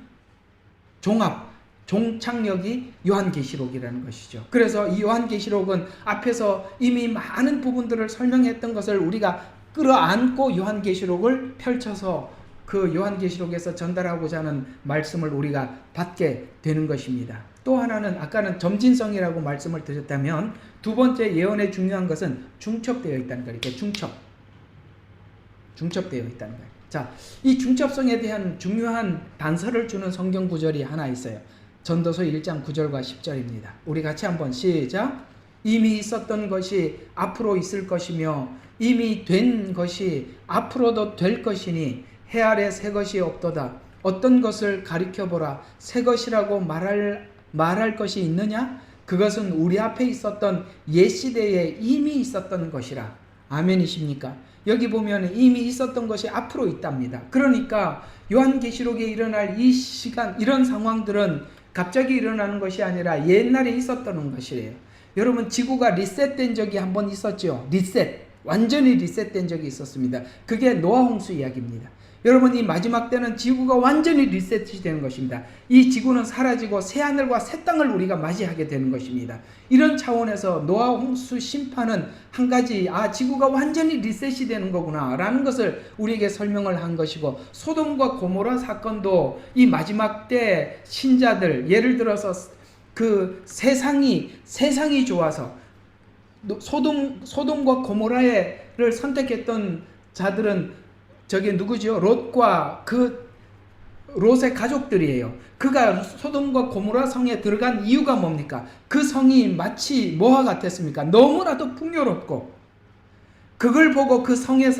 종착역이 요한계시록이라는 것이죠. 그래서 이 요한계시록은 앞에서 이미 많은 부분들을 설명했던 것을 우리가 끌어안고 요한계시록을 펼쳐서 그 요한계시록에서 전달하고자 하는 말씀을 우리가 받게 되는 것입니다. 또 하나는, 아까는 점진성이라고 말씀을 드렸다면 두 번째 예언의 중요한 것은 중첩되어 있다는 거예요. 이렇게 중첩되어 있다는 거예요. 자, 이 중첩성에 대한 중요한 단서를 주는 성경 구절이 하나 있어요. 전도서 1장 9절과 10절입니다. 우리 같이 한번 시작. 이미 있었던 것이 앞으로 있을 것이며 이미 된 것이 앞으로도 될 것이니 해 아래 새 것이 없도다. 어떤 것을 가리켜보라. 새 것이라고 말할 것이 있느냐? 그것은 우리 앞에 있었던 옛 시대에 이미 있었던 것이라. 아멘이십니까? 여기 보면 이미 있었던 것이 앞으로 있답니다. 그러니까 요한계시록에 일어날 이 시간, 이런 상황들은 갑자기 일어나는 것이 아니라 옛날에 있었던 것이래요. 여러분, 지구가 리셋된 적이 한번 있었죠. 완전히 리셋된 적이 있었습니다. 그게 노아 홍수 이야기입니다. 여러분, 이 마지막 때는 지구가 완전히 리셋이 되는 것입니다. 이 지구는 사라지고 새 하늘과 새 땅을 우리가 맞이하게 되는 것입니다. 이런 차원에서 노아 홍수 심판은 한 가지, 지구가 완전히 리셋이 되는 거구나 라는 것을 우리에게 설명을 한 것이고, 소돔과 고모라 사건도 이 마지막 때 신자들, 예를 들어서 그 세상이 좋아서 소돔과 고모라를 선택했던 자들은 저게 누구죠? 롯과 그 롯의 가족들이에요. 그가 소돔과 고모라 성에 들어간 이유가 뭡니까? 그 성이 마치 뭐와 같았습니까? 너무나도 풍요롭고 그걸 보고 그 성에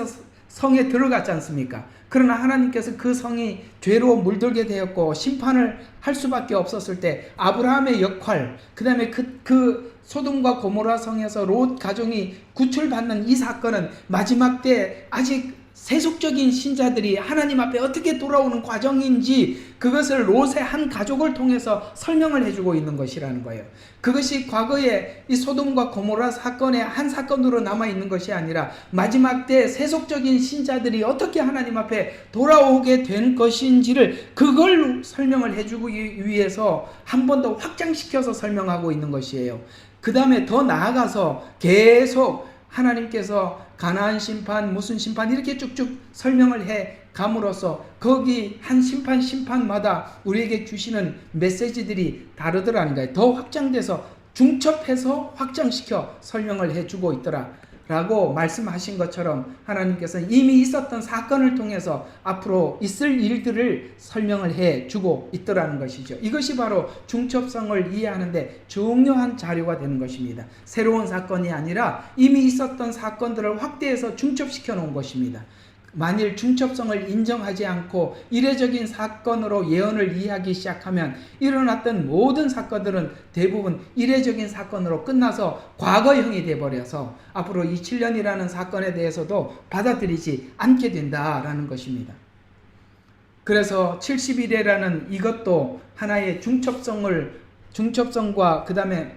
들어갔지 않습니까? 그러나 하나님께서 그 성이 죄로 물들게 되었고 심판을 할 수밖에 없었을 때 아브라함의 역할, 그 다음에 그 소돔과 고모라 성에서 롯 가정이 구출받는 이 사건은 마지막 때 아직 세속적인 신자들이 하나님 앞에 어떻게 돌아오는 과정인지 그것을 롯의 한 가족을 통해서 설명을 해주고 있는 것이라는 거예요. 그것이 과거에 이 소돔과 고모라 사건의 한 사건으로 남아있는 것이 아니라 마지막 때 세속적인 신자들이 어떻게 하나님 앞에 돌아오게 된 것인지를 그걸 설명을 해주기 위해서 한 번 더 확장시켜서 설명하고 있는 것이에요. 그 다음에 더 나아가서 계속 하나님께서 가나안 심판, 무슨 심판 이렇게 쭉쭉 설명을 해 감으로써 거기 한 심판마다 우리에게 주시는 메시지들이 다르더라는 거예요. 더 확장돼서 중첩해서 확장시켜 설명을 해주고 있더라 라고 말씀하신 것처럼 하나님께서 이미 있었던 사건을 통해서 앞으로 있을 일들을 설명을 해주고 있더라는 것이죠. 이것이 바로 중첩성을 이해하는데 중요한 자료가 되는 것입니다. 새로운 사건이 아니라 이미 있었던 사건들을 확대해서 중첩시켜 놓은 것입니다. 만일 중첩성을 인정하지 않고 이례적인 사건으로 예언을 이해하기 시작하면 일어났던 모든 사건들은 대부분 이례적인 사건으로 끝나서 과거형이 되어버려서 앞으로 이 7년이라는 사건에 대해서도 받아들이지 않게 된다라는 것입니다. 그래서 70일이라는 이것도 하나의 중첩성과 그 다음에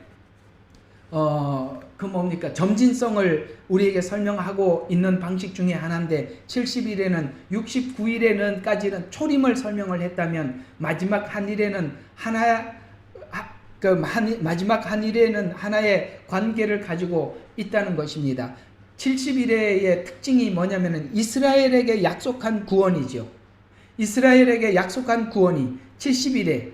점진성을 우리에게 설명하고 있는 방식 중에 하나인데 70일에는 69일에는까지는 초림을 설명을 했다면 마지막 한 일에는 마지막 한 일에는 하나의 관계를 가지고 있다는 것입니다. 70일의 특징이 뭐냐면은 이스라엘에게 약속한 구원이죠. 이스라엘에게 약속한 구원이 70일에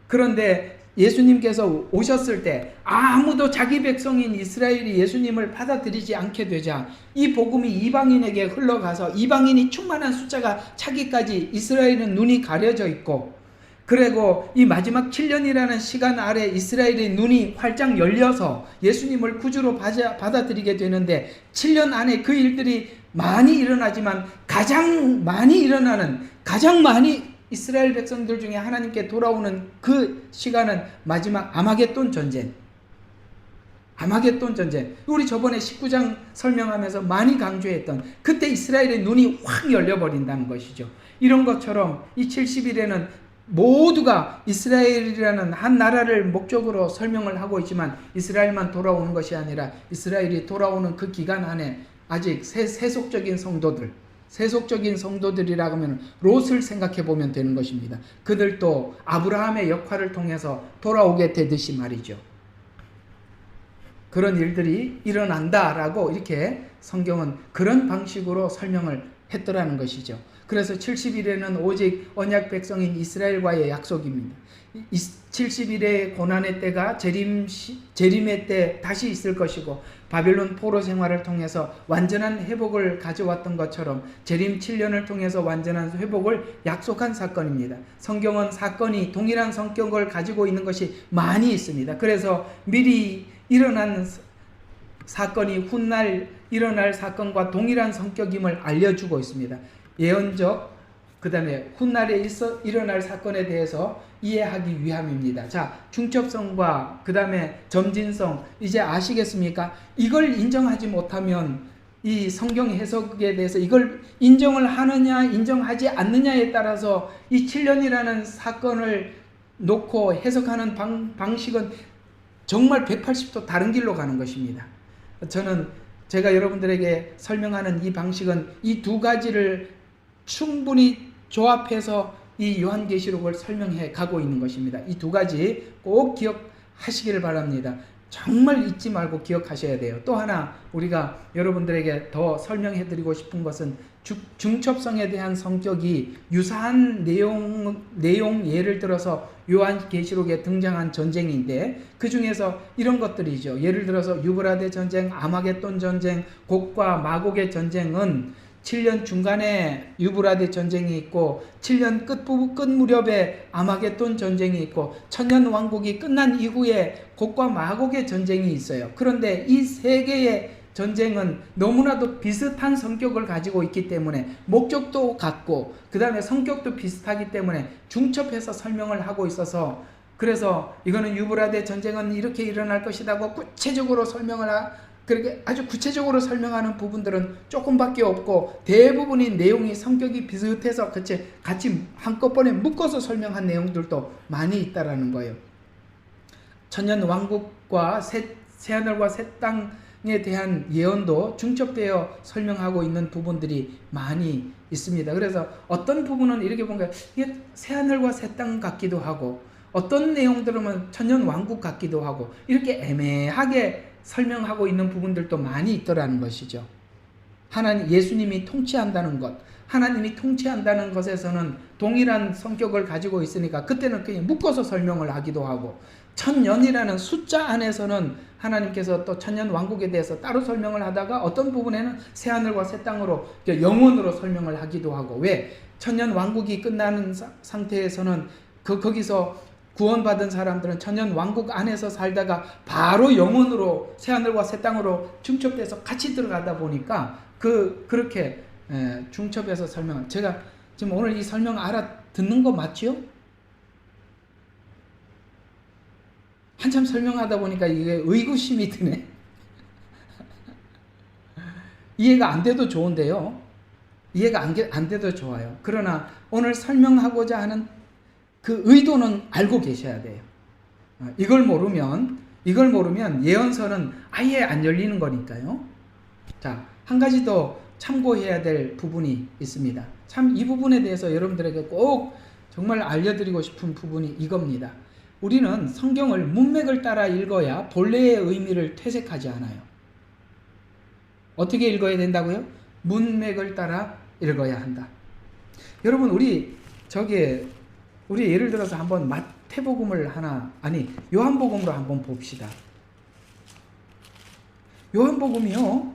그런데 예수님께서 오셨을 때 아무도 자기 백성인 이스라엘이 예수님을 받아들이지 않게 되자 이 복음이 이방인에게 흘러가서 이방인이 충만한 숫자가 차기까지 이스라엘은 눈이 가려져 있고 그리고 이 마지막 7년이라는 시간 아래 이스라엘의 눈이 활짝 열려서 예수님을 구주로 받아들이게 되는데 7년 안에 그 일들이 많이 일어나지만 가장 많이 이스라엘 백성들 중에 하나님께 돌아오는 그 시간은 마지막 아마겟돈 전쟁. 우리 저번에 19장 설명하면서 많이 강조했던 그때 이스라엘의 눈이 확 열려버린다는 것이죠. 이런 것처럼 이 70일에는 모두가 이스라엘이라는 한 나라를 목적으로 설명을 하고 있지만 이스라엘만 돌아오는 것이 아니라 이스라엘이 돌아오는 그 기간 안에 아직 세속적인 성도들이라고 하면 롯을 생각해 보면 되는 것입니다. 그들도 아브라함의 역할을 통해서 돌아오게 되듯이 말이죠. 그런 일들이 일어난다라고 이렇게 성경은 그런 방식으로 설명을 했더라는 것이죠. 그래서 70일에는 오직 언약 백성인 이스라엘과의 약속입니다. 70일의 고난의 때가 재림의 때 다시 있을 것이고 바벨론 포로 생활을 통해서 완전한 회복을 가져왔던 것처럼 재림 7년을 통해서 완전한 회복을 약속한 사건입니다. 성경은 사건이 동일한 성격을 가지고 있는 것이 많이 있습니다. 그래서 미리 일어난 사건이 훗날 일어날 사건과 동일한 성격임을 알려주고 있습니다. 예언적 그 다음에 훗날에 일어날 사건에 대해서 이해하기 위함입니다. 자, 중첩성과 그 다음에 점진성 이제 아시겠습니까? 이걸 인정하지 못하면 이 성경 해석에 대해서 이걸 인정을 하느냐 인정하지 않느냐에 따라서 이 7년이라는 사건을 놓고 해석하는 방식은 정말 180도 다른 길로 가는 것입니다. 저는 제가 여러분들에게 설명하는 이 방식은 이 두 가지를 충분히 조합해서 이 요한계시록을 설명해 가고 있는 것입니다. 이 두 가지 꼭 기억하시기를 바랍니다. 정말 잊지 말고 기억하셔야 돼요. 또 하나 우리가 여러분들에게 더 설명해 드리고 싶은 것은 중첩성에 대한 성격이 유사한 내용 예를 들어서 요한계시록에 등장한 전쟁인데 그 중에서 이런 것들이죠. 예를 들어서 유브라데 전쟁, 아마겟돈 전쟁, 곡과 마곡의 전쟁은 7년 중간에 유브라데 전쟁이 있고 7년 끝 무렵에 아마겟돈 전쟁이 있고 천년 왕국이 끝난 이후에 곡과 마곡의 전쟁이 있어요. 그런데 이 세 개의 전쟁은 너무나도 비슷한 성격을 가지고 있기 때문에 목적도 같고 그 다음에 성격도 비슷하기 때문에 중첩해서 설명을 하고 있어서 그래서 이거는 유브라데 전쟁은 이렇게 일어날 것이라고 구체적으로 설명을 그렇게 아주 구체적으로 설명하는 부분들은 조금밖에 없고 대부분의 내용이 성격이 비슷해서 같이 한꺼번에 묶어서 설명한 내용들도 많이 있다라는 거예요. 천년 왕국과 새하늘과 새 땅에 대한 예언도 중첩되어 설명하고 있는 부분들이 많이 있습니다. 그래서 어떤 부분은 이렇게 보니까 이게 새하늘과 새 땅 같기도 하고 어떤 내용들은 천년 왕국 같기도 하고 이렇게 애매하게 설명하고 있는 부분들도 많이 있더라는 것이죠. 하나님, 예수님이 통치한다는 것, 하나님이 통치한다는 것에서는 동일한 성격을 가지고 있으니까 그때는 그냥 묶어서 설명을 하기도 하고, 천년이라는 숫자 안에서는 하나님께서 또 천년 왕국에 대해서 따로 설명을 하다가 어떤 부분에는 새하늘과 새 땅으로 영원으로 설명을 하기도 하고, 왜? 천년 왕국이 끝나는 상태에서는 거기서 구원받은 사람들은 천년 왕국 안에서 살다가 바로 영원으로 새하늘과 새 땅으로 중첩돼서 같이 들어가다 보니까 그렇게 중첩해서 설명. 제가 지금 오늘 이 설명 알아듣는 거 맞죠? 한참 설명하다 보니까 이게 의구심이 드네. 이해가 안 돼도 좋은데요. 이해가 안 돼도 좋아요. 그러나 오늘 설명하고자 하는 그 의도는 알고 계셔야 돼요. 이걸 모르면 예언서는 아예 안 열리는 거니까요. 자, 한 가지 더 참고해야 될 부분이 있습니다. 참 이 부분에 대해서 여러분들에게 꼭 정말 알려드리고 싶은 부분이 이겁니다. 우리는 성경을 문맥을 따라 읽어야 본래의 의미를 퇴색하지 않아요. 어떻게 읽어야 된다고요? 문맥을 따라 읽어야 한다. 여러분, 우리 예를 들어서 한번 마태복음을 요한복음으로 한번 봅시다. 요한복음이요,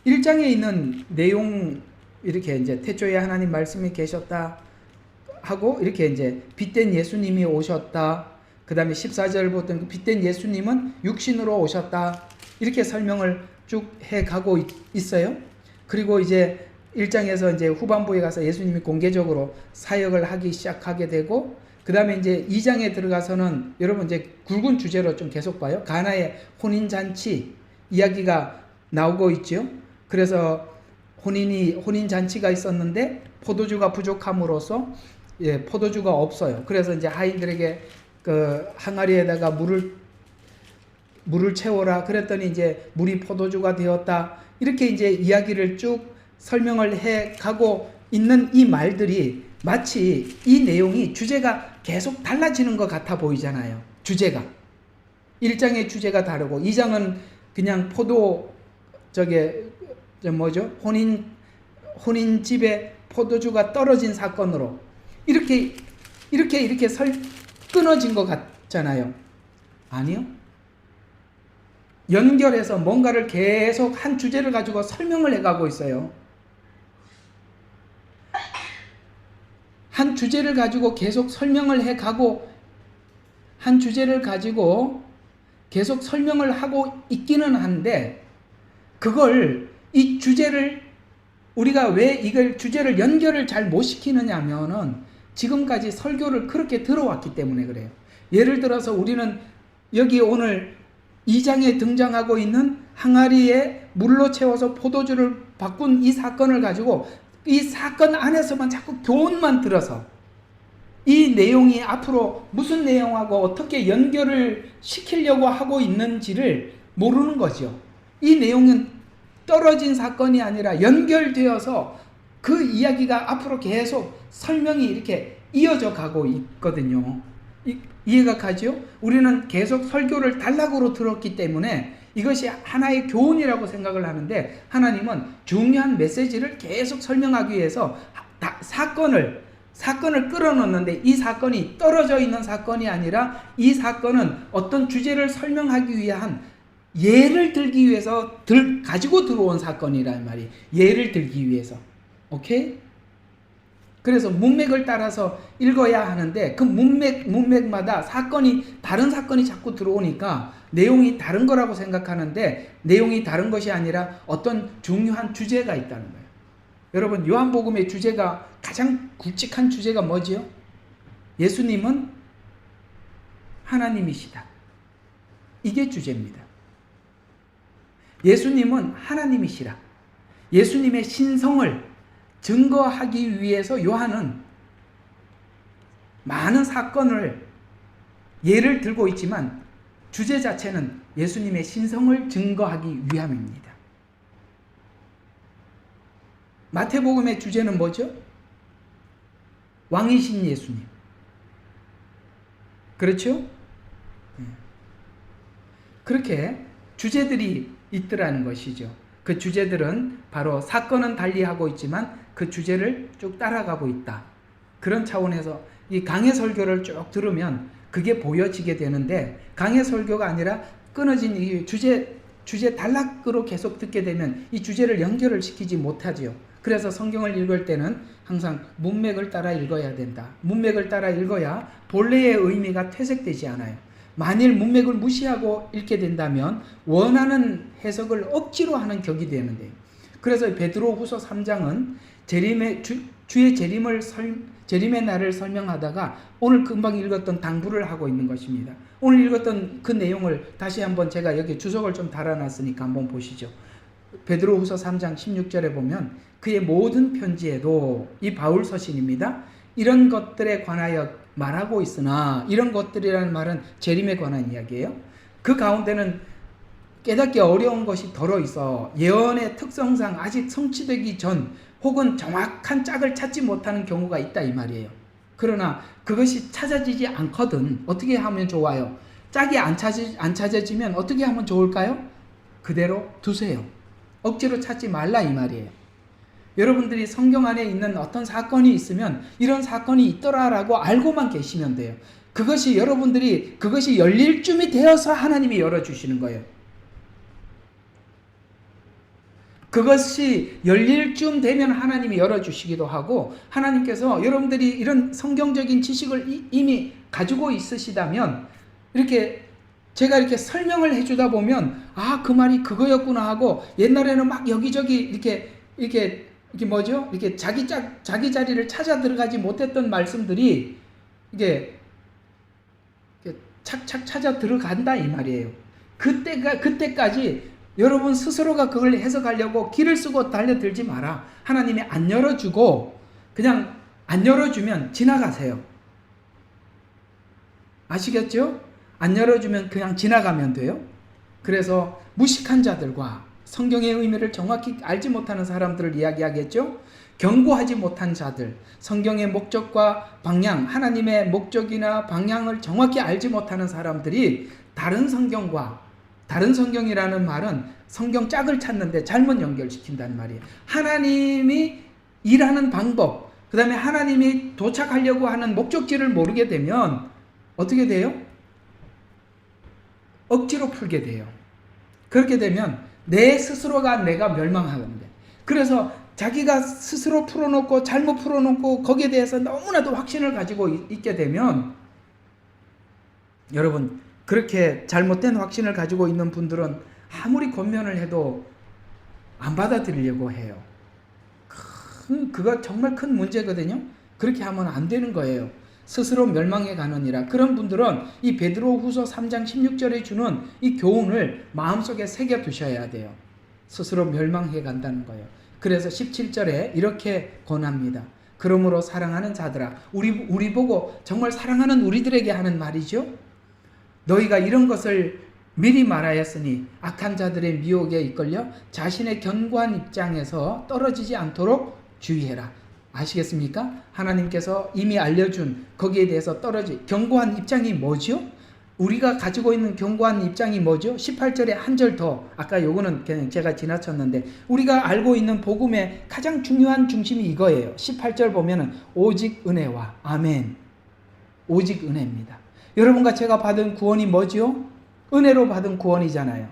1장에 있는 내용, 이렇게 이제 태초에 하나님 말씀이 계셨다 하고, 이렇게 이제 빛된 예수님이 오셨다. 그 다음에 14절부터 빛된 예수님은 육신으로 오셨다. 이렇게 설명을 쭉 해 가고 있어요. 그리고 이제 1장에서 이제 후반부에 가서 예수님이 공개적으로 사역을 하기 시작하게 되고, 그 다음에 이제 2장에 들어가서는 여러분 이제 굵은 주제로 좀 계속 봐요. 가나의 혼인잔치 이야기가 나오고 있죠. 그래서 혼인잔치가 있었는데 포도주가 부족함으로써 포도주가 없어요. 그래서 이제 하인들에게 그 항아리에다가 물을 채워라. 그랬더니 이제 물이 포도주가 되었다. 이렇게 이제 이야기를 쭉 설명을 해 가고 있는 이 말들이 마치 이 내용이 주제가 계속 달라지는 것 같아 보이잖아요. 주제가. 1장의 주제가 다르고 2장은 그냥 혼인집에 포도주가 떨어진 사건으로 이렇게 끊어진 것 같잖아요. 아니요. 연결해서 뭔가를 계속 한 주제를 가지고 설명을 해가고 있어요. 한 주제를 가지고 계속 설명을 해가고, 한 주제를 가지고 계속 설명을 하고 있기는 한데, 이 주제를 우리가 왜 이걸 주제를 연결을 잘 못 시키느냐 하면은 지금까지 설교를 그렇게 들어왔기 때문에 그래요. 예를 들어서 우리는 여기 오늘 2장에 등장하고 있는 항아리에 물로 채워서 포도주를 바꾼 이 사건을 가지고 이 사건 안에서만 자꾸 교훈만 들어서 이 내용이 앞으로 무슨 내용하고 어떻게 연결을 시키려고 하고 있는지를 모르는 거죠. 이 내용은 떨어진 사건이 아니라 연결되어서 그 이야기가 앞으로 계속 설명이 이렇게 이어져 가고 있거든요. 이해가 가죠? 우리는 계속 설교를 단락으로 들었기 때문에 이것이 하나의 교훈이라고 생각을 하는데, 하나님은 중요한 메시지를 계속 설명하기 위해서 사건을 끌어넣는데, 이 사건이 떨어져 있는 사건이 아니라 이 사건은 어떤 주제를 설명하기 위한 예를 들기 위해서 가지고 들어온 사건이란 말이에요. 예를 들기 위해서. 오케이? 그래서 문맥을 따라서 읽어야 하는데, 그 문맥마다 다른 사건이 자꾸 들어오니까 내용이 다른 거라고 생각하는데, 내용이 다른 것이 아니라 어떤 중요한 주제가 있다는 거예요. 여러분, 요한복음의 주제가, 가장 굵직한 주제가 뭐지요? 예수님은 하나님이시다. 이게 주제입니다. 예수님은 하나님이시라. 예수님의 신성을 증거하기 위해서 요한은 많은 사건을 예를 들고 있지만 주제 자체는 예수님의 신성을 증거하기 위함입니다. 마태복음의 주제는 뭐죠? 왕이신 예수님. 그렇죠? 그렇게 주제들이 있더라는 것이죠. 그 주제들은 바로 사건은 달리하고 있지만 그 주제를 쭉 따라가고 있다. 그런 차원에서 이 강해 설교를 쭉 들으면 그게 보여지게 되는데, 강해 설교가 아니라 끊어진 이 주제 단락으로 계속 듣게 되면 이 주제를 연결을 시키지 못하지요. 그래서 성경을 읽을 때는 항상 문맥을 따라 읽어야 된다. 문맥을 따라 읽어야 본래의 의미가 퇴색되지 않아요. 만일 문맥을 무시하고 읽게 된다면 원하는 해석을 억지로 하는 격이 되는데요. 그래서 베드로후서 3장은 주의 재림의 날을 설명하다가 오늘 금방 읽었던 당부를 하고 있는 것입니다. 오늘 읽었던 그 내용을 다시 한번 제가 여기 주석을 좀 달아놨으니까 한번 보시죠. 베드로후서 3장 16절에 보면 그의 모든 편지에도, 이 바울 서신입니다, 이런 것들에 관하여 말하고 있으나, 이런 것들이라는 말은 재림에 관한 이야기예요. 그 가운데는 깨닫기 어려운 것이 덜어 있어 예언의 특성상 아직 성취되기 전 혹은 정확한 짝을 찾지 못하는 경우가 있다 이 말이에요. 그러나 그것이 찾아지지 않거든 어떻게 하면 좋아요? 짝이 안 찾아지면 어떻게 하면 좋을까요? 그대로 두세요. 억지로 찾지 말라 이 말이에요. 여러분들이 성경 안에 있는 어떤 사건이 있으면 이런 사건이 있더라라고 알고만 계시면 돼요. 그것이 열릴 쯤이 되어서 하나님이 열어주시는 거예요. 그것이 열릴 쯤 되면 하나님이 열어주시기도 하고, 하나님께서 여러분들이 이런 성경적인 지식을 이미 가지고 있으시다면 제가 이렇게 설명을 해주다 보면 아, 그 말이 그거였구나 하고, 옛날에는 막 여기저기 이렇게 자기 자리를 찾아 들어가지 못했던 말씀들이 이게 착착 찾아 들어간다 이 말이에요. 그때까지 여러분 스스로가 그걸 해석하려고 기를 쓰고 달려들지 마라. 하나님이 안 열어주고 그냥 안 열어주면 지나가세요. 아시겠죠? 안 열어주면 그냥 지나가면 돼요. 그래서 무식한 자들과 성경의 의미를 정확히 알지 못하는 사람들을 이야기하겠죠? 경고하지 못한 자들, 성경의 목적과 방향, 하나님의 목적이나 방향을 정확히 알지 못하는 사람들이 다른 성경이라는 말은 성경 짝을 찾는데 잘못 연결시킨다는 말이에요. 하나님이 일하는 방법, 그 다음에 하나님이 도착하려고 하는 목적지를 모르게 되면 어떻게 돼요? 억지로 풀게 돼요. 그렇게 되면 내 스스로가 내가 멸망하는데, 그래서 자기가 스스로 풀어놓고 잘못 풀어놓고 거기에 대해서 너무나도 확신을 가지고 있게 되면, 여러분 그렇게 잘못된 확신을 가지고 있는 분들은 아무리 권면을 해도 안 받아들이려고 해요. 그거 정말 큰 문제거든요. 그렇게 하면 안 되는 거예요. 스스로 멸망해 가느니라. 그런 분들은 이 베드로후서 3장 16절에 주는 이 교훈을 마음속에 새겨 두셔야 돼요. 스스로 멸망해 간다는 거예요. 그래서 17절에 이렇게 권합니다. 그러므로 사랑하는 자들아, 우리 보고 정말 사랑하는 우리들에게 하는 말이죠. 너희가 이런 것을 미리 말하였으니 악한 자들의 미혹에 이끌려 자신의 견고한 입장에서 떨어지지 않도록 주의해라. 아시겠습니까? 하나님께서 이미 알려준 거기에 대해서 견고한 입장이 뭐죠? 우리가 가지고 있는 견고한 입장이 뭐죠? 18절에 한 절 더, 아까 요거는 그냥 제가 지나쳤는데, 우리가 알고 있는 복음의 가장 중요한 중심이 이거예요. 18절 보면은 오직 은혜와, 아멘. 오직 은혜입니다. 여러분과 제가 받은 구원이 뭐죠? 은혜로 받은 구원이잖아요.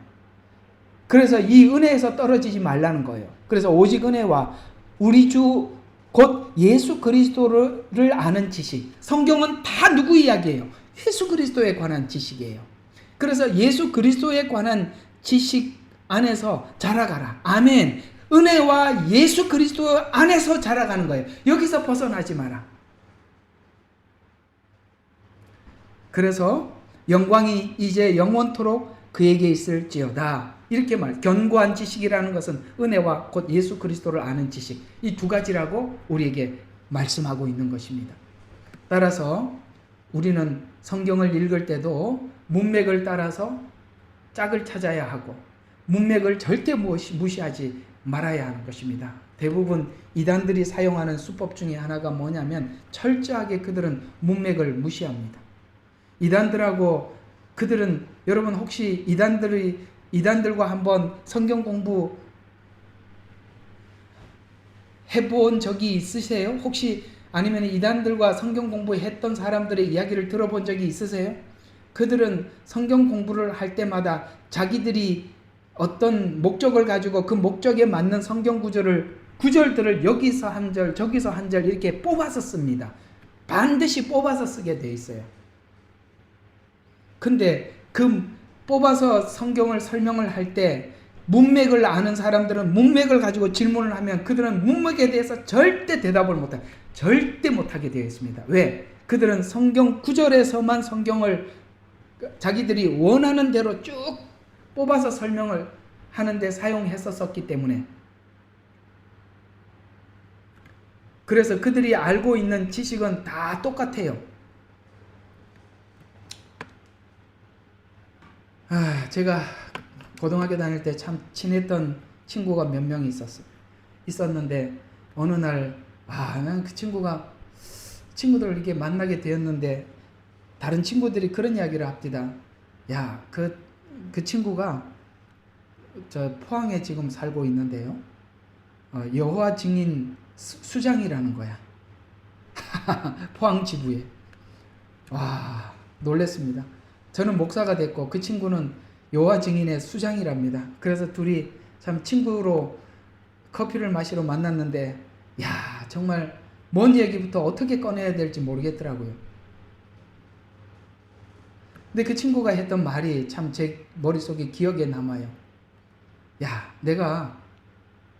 그래서 이 은혜에서 떨어지지 말라는 거예요. 그래서 오직 은혜와 우리 주 곧 예수 그리스도를 아는 지식. 성경은 다 누구 이야기예요? 예수 그리스도에 관한 지식이에요. 그래서 예수 그리스도에 관한 지식 안에서 자라가라. 아멘. 은혜와 예수 그리스도 안에서 자라가는 거예요. 여기서 벗어나지 마라. 그래서 영광이 이제 영원토록 그에게 있을지어다. 이렇게 견고한 지식이라는 것은 은혜와 곧 예수 그리스도를 아는 지식, 이 두 가지라고 우리에게 말씀하고 있는 것입니다. 따라서 우리는 성경을 읽을 때도 문맥을 따라서 짝을 찾아야 하고 문맥을 절대 무시하지 말아야 하는 것입니다. 대부분 이단들이 사용하는 수법 중에 하나가 뭐냐면 철저하게 그들은 문맥을 무시합니다. 이단들하고 그들은, 여러분 혹시 이단들과 한번 성경 공부 해본 적이 있으세요? 혹시 아니면 이단들과 성경 공부했던 사람들의 이야기를 들어본 적이 있으세요? 그들은 성경 공부를 할 때마다 자기들이 어떤 목적을 가지고 그 목적에 맞는 성경 구절들을 여기서 한 절, 저기서 한 절 이렇게 뽑아서 씁니다. 반드시 뽑아서 쓰게 돼 있어요. 근데 그 뽑아서 성경을 설명을 할 때 문맥을 아는 사람들은 문맥을 가지고 질문을 하면 그들은 문맥에 대해서 절대 대답을 못해요. 절대 못하게 되어 있습니다. 왜? 그들은 성경 구절에서만 성경을 자기들이 원하는 대로 쭉 뽑아서 설명을 하는데 사용했었기 때문에, 그래서 그들이 알고 있는 지식은 다 똑같아요. 제가 고등학교 다닐 때 참 친했던 친구가 몇 명 있었는데 어느 날 난 그 친구들을 이렇게 만나게 되었는데 다른 친구들이 그런 이야기를 합니다. 야, 그 친구가 저 포항에 지금 살고 있는데요. 여호와 증인 수장이라는 거야. 포항 지부에. 와, 놀랬습니다. 저는 목사가 됐고 그 친구는 여호와 증인의 수장이랍니다. 그래서 둘이 참 친구로 커피를 마시러 만났는데, 야, 정말 뭔 얘기부터 어떻게 꺼내야 될지 모르겠더라고요. 근데 그 친구가 했던 말이 참 제 머릿속에 기억에 남아요. 야, 내가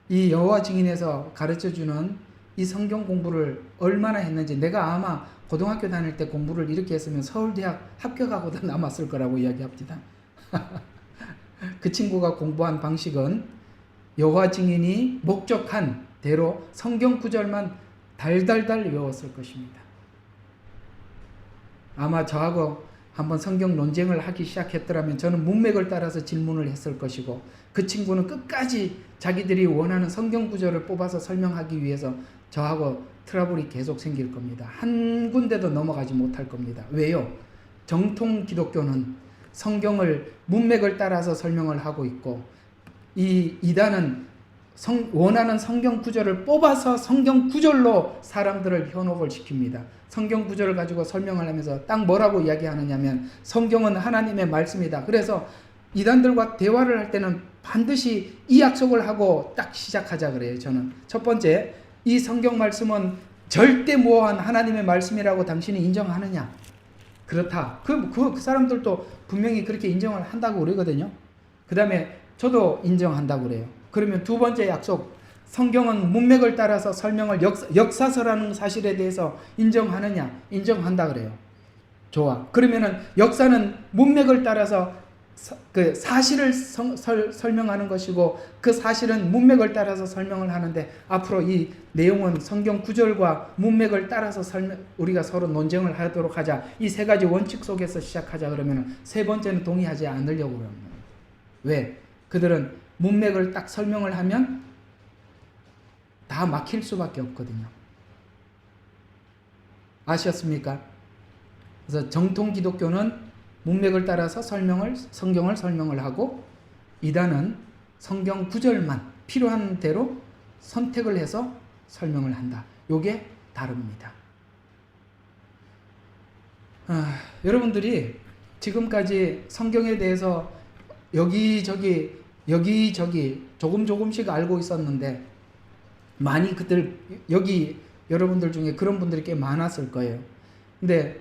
이 여호와 증인에서 가르쳐주는 이 성경 공부를 얼마나 했는지, 내가 아마 고등학교 다닐 때 공부를 이렇게 했으면 서울대학 합격하고도 남았을 거라고 이야기합니다. 그 친구가 공부한 방식은 여호와 증인이 목적한 대로 성경 구절만 달달달 외웠을 것입니다. 아마 저하고 한번 성경 논쟁을 하기 시작했더라면 저는 문맥을 따라서 질문을 했을 것이고, 그 친구는 끝까지 자기들이 원하는 성경 구절을 뽑아서 설명하기 위해서 저하고 트러블이 계속 생길 겁니다. 한 군데도 넘어가지 못할 겁니다. 왜요? 정통 기독교는 성경을 문맥을 따라서 설명을 하고 있고, 이 이단은 원하는 성경 구절을 뽑아서 성경 구절로 사람들을 현혹을 시킵니다. 성경 구절을 가지고 설명을 하면서 딱 뭐라고 이야기하느냐면 성경은 하나님의 말씀이다. 그래서 이단들과 대화를 할 때는 반드시 이 약속을 하고 딱 시작하자 그래요. 저는 첫 번째, 이 성경 말씀은 절대무한 하나님의 말씀이라고 당신이 인정하느냐? 그렇다. 그 사람들도 분명히 그렇게 인정을 한다고 그러거든요. 그 다음에 저도 인정한다고 그래요. 그러면 두 번째 약속, 성경은 문맥을 따라서 설명을 역사서라는 사실에 대해서 인정하느냐? 인정한다 그래요. 좋아. 그러면은 역사는 문맥을 따라서 그 사실을 설명하는 것이고, 그 사실은 문맥을 따라서 설명을 하는데, 앞으로 이 내용은 성경 구절과 문맥을 따라서 우리가 서로 논쟁을 하도록 하자. 이 세 가지 원칙 속에서 시작하자 그러면은 세 번째는 동의하지 않으려고 합니다. 왜? 그들은 문맥을 딱 설명을 하면 다 막힐 수밖에 없거든요. 아셨습니까? 그래서 정통 기독교는 문맥을 따라서 성경을 설명을 하고, 이단은 성경 구절만 필요한 대로 선택을 해서 설명을 한다. 요게 다릅니다. 여러분들이 지금까지 성경에 대해서 여기저기 조금씩 알고 있었는데, 많이 여기 여러분들 중에 그런 분들이 꽤 많았을 거예요. 근데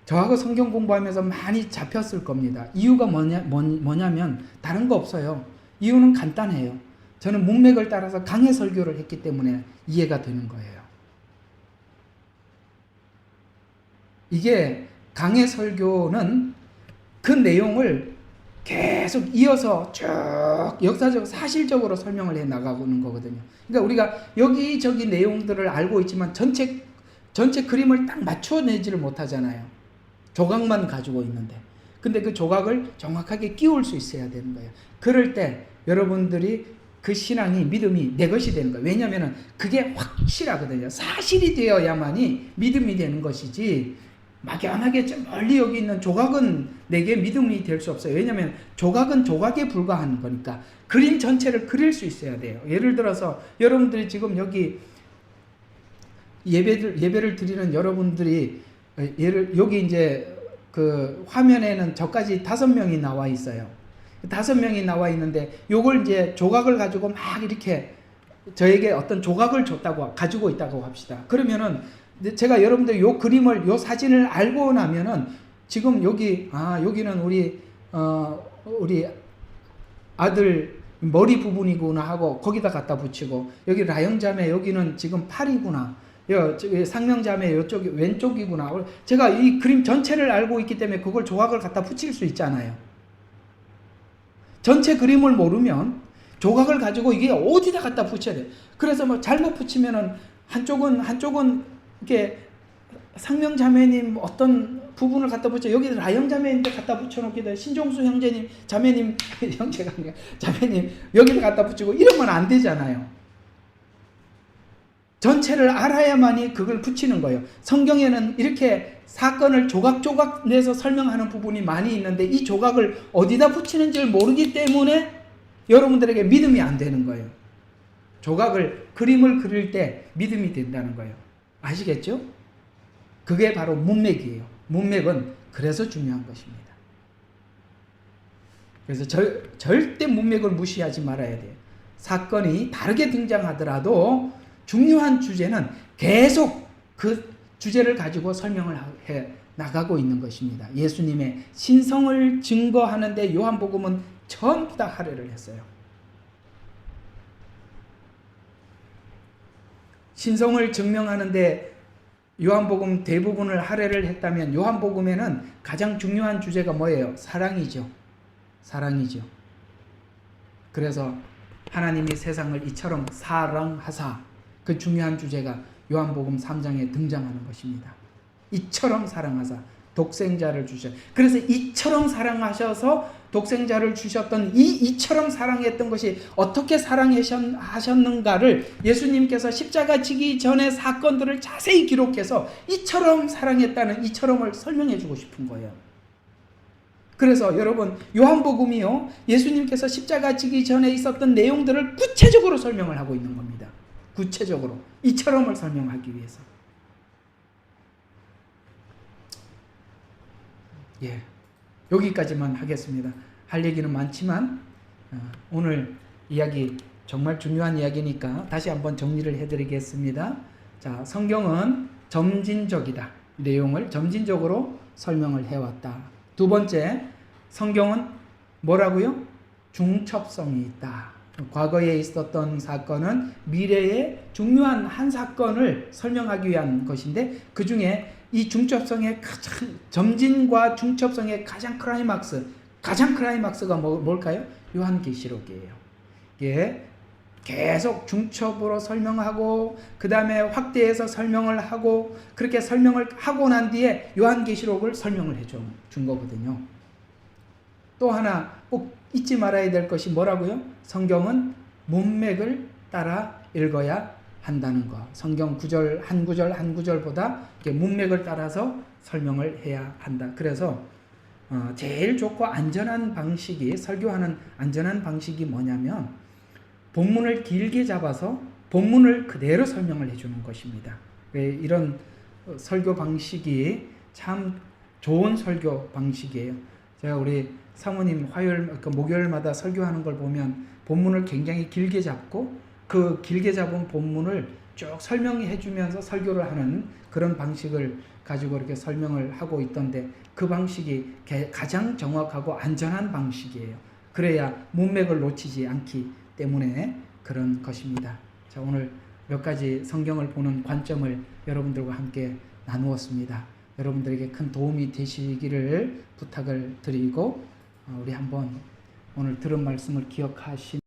저하고 성경 공부하면서 많이 잡혔을 겁니다. 이유가 뭐냐면 다른 거 없어요. 이유는 간단해요. 저는 문맥을 따라서 강해 설교를 했기 때문에 이해가 되는 거예요. 이게 강해 설교는 그 내용을 계속 이어서 쭉 역사적 사실적으로 설명을 해 나가는 거거든요. 그러니까 우리가 여기저기 내용들을 알고 있지만 전체 그림을 딱 맞춰내지를 못하잖아요. 조각만 가지고 있는데. 근데 그 조각을 정확하게 끼울 수 있어야 되는 거예요. 그럴 때 여러분들이 그 신앙이, 믿음이 내 것이 되는 거예요. 왜냐하면 그게 확실하거든요. 사실이 되어야만이 믿음이 되는 것이지, 막연하게 좀 멀리 여기 있는 조각은 내게 믿음이 될 수 없어요. 왜냐하면 조각은 조각에 불과한 거니까 그림 전체를 그릴 수 있어야 돼요. 예를 들어서 여러분들이 지금 여기 예배를 드리는 여러분들이 여기 이제 그 화면에는 저까지 5명이 나와 있어요. 5명이 나와 있는데 요걸 이제 조각을 가지고 막 이렇게 저에게 어떤 조각을 줬다고 가지고 있다고 합시다. 그러면은 제가 여러분들 요 그림을 요 사진을 알고 나면은 지금 여기는 우리 아들 머리 부분이구나 하고 거기다 갖다 붙이고, 여기 라영자매 여기는 지금 팔이구나, 상명자매 이쪽이 왼쪽이구나. 제가 이 그림 전체를 알고 있기 때문에 그걸 조각을 갖다 붙일 수 있잖아요. 전체 그림을 모르면 조각을 가지고 이게 어디다 갖다 붙여야 돼. 그래서 뭐 잘못 붙이면은 한쪽은 이렇게 상명자매님 어떤 부분을 갖다 붙여, 여기 라영자매인데 갖다 붙여놓기도 해. 신종수 형제님, 자매님, 형제가 아니라 자매님 여기다 갖다 붙이고 이러면 안 되잖아요. 전체를 알아야만이 그걸 붙이는 거예요. 성경에는 이렇게 사건을 조각조각 내서 설명하는 부분이 많이 있는데 이 조각을 어디다 붙이는지를 모르기 때문에 여러분들에게 믿음이 안 되는 거예요. 그림을 그릴 때 믿음이 된다는 거예요. 아시겠죠? 그게 바로 문맥이에요. 문맥은 그래서 중요한 것입니다. 그래서 절대 문맥을 무시하지 말아야 돼요. 사건이 다르게 등장하더라도 중요한 주제는 계속 그 주제를 가지고 설명을 해 나가고 있는 것입니다. 예수님의 신성을 증거하는데 요한복음은 전부 다 할애를 했어요. 신성을 증명하는데 요한복음 대부분을 할애를 했다면 요한복음에는 가장 중요한 주제가 뭐예요? 사랑이죠. 그래서 하나님이 세상을 이처럼 사랑하사, 그 중요한 주제가 요한복음 3장에 등장하는 것입니다. 이처럼 사랑하사 독생자를 주셔. 그래서 이처럼 사랑하셔서 독생자를 주셨던 이처럼 사랑했던 것이 어떻게 사랑하셨는가를 예수님께서 십자가 지기 전의 사건들을 자세히 기록해서 이처럼 사랑했다는 이처럼을 설명해 주고 싶은 거예요. 그래서 여러분, 요한복음이요, 예수님께서 십자가 지기 전에 있었던 내용들을 구체적으로 설명을 하고 있는 겁니다. 구체적으로 이처럼을 설명하기 위해서. 여기까지만 하겠습니다. 할 얘기는 많지만 오늘 이야기 정말 중요한 이야기니까 다시 한번 정리를 해드리겠습니다. 자, 성경은 점진적이다. 내용을 점진적으로 설명을 해왔다. 두 번째, 성경은 뭐라고요? 중첩성이 있다. 과거에 있었던 사건은 미래의 중요한 한 사건을 설명하기 위한 것인데, 그 중에 이 중첩성의 가장, 점진과 중첩성의 가장 클라이막스가 뭘까요? 요한계시록이에요. 이게 계속 중첩으로 설명하고 그 다음에 확대해서 설명을 하고, 그렇게 설명을 하고 난 뒤에 요한계시록을 설명을 해준 거거든요. 또 하나 꼭 잊지 말아야 될 것이 뭐라고요? 성경은 문맥을 따라 읽어야 한다는 것. 성경 구절 한 구절보다 문맥을 따라서 설명을 해야 한다. 그래서 제일 좋고 안전한 방식이, 설교하는 안전한 방식이 뭐냐면 본문을 길게 잡아서 본문을 그대로 설명을 해주는 것입니다. 이런 설교 방식이 참 좋은 설교 방식이에요. 제가 우리 사모님 목요일마다 설교하는 걸 보면 본문을 굉장히 길게 잡고 그 길게 잡은 본문을 쭉 설명해 주면서 설교를 하는 그런 방식을 가지고 이렇게 설명을 하고 있던데, 그 방식이 가장 정확하고 안전한 방식이에요. 그래야 문맥을 놓치지 않기 때문에 그런 것입니다. 자, 오늘 몇 가지 성경을 보는 관점을 여러분들과 함께 나누었습니다. 여러분들에게 큰 도움이 되시기를 부탁을 드리고, 우리 한번 오늘 들은 말씀을 기억하시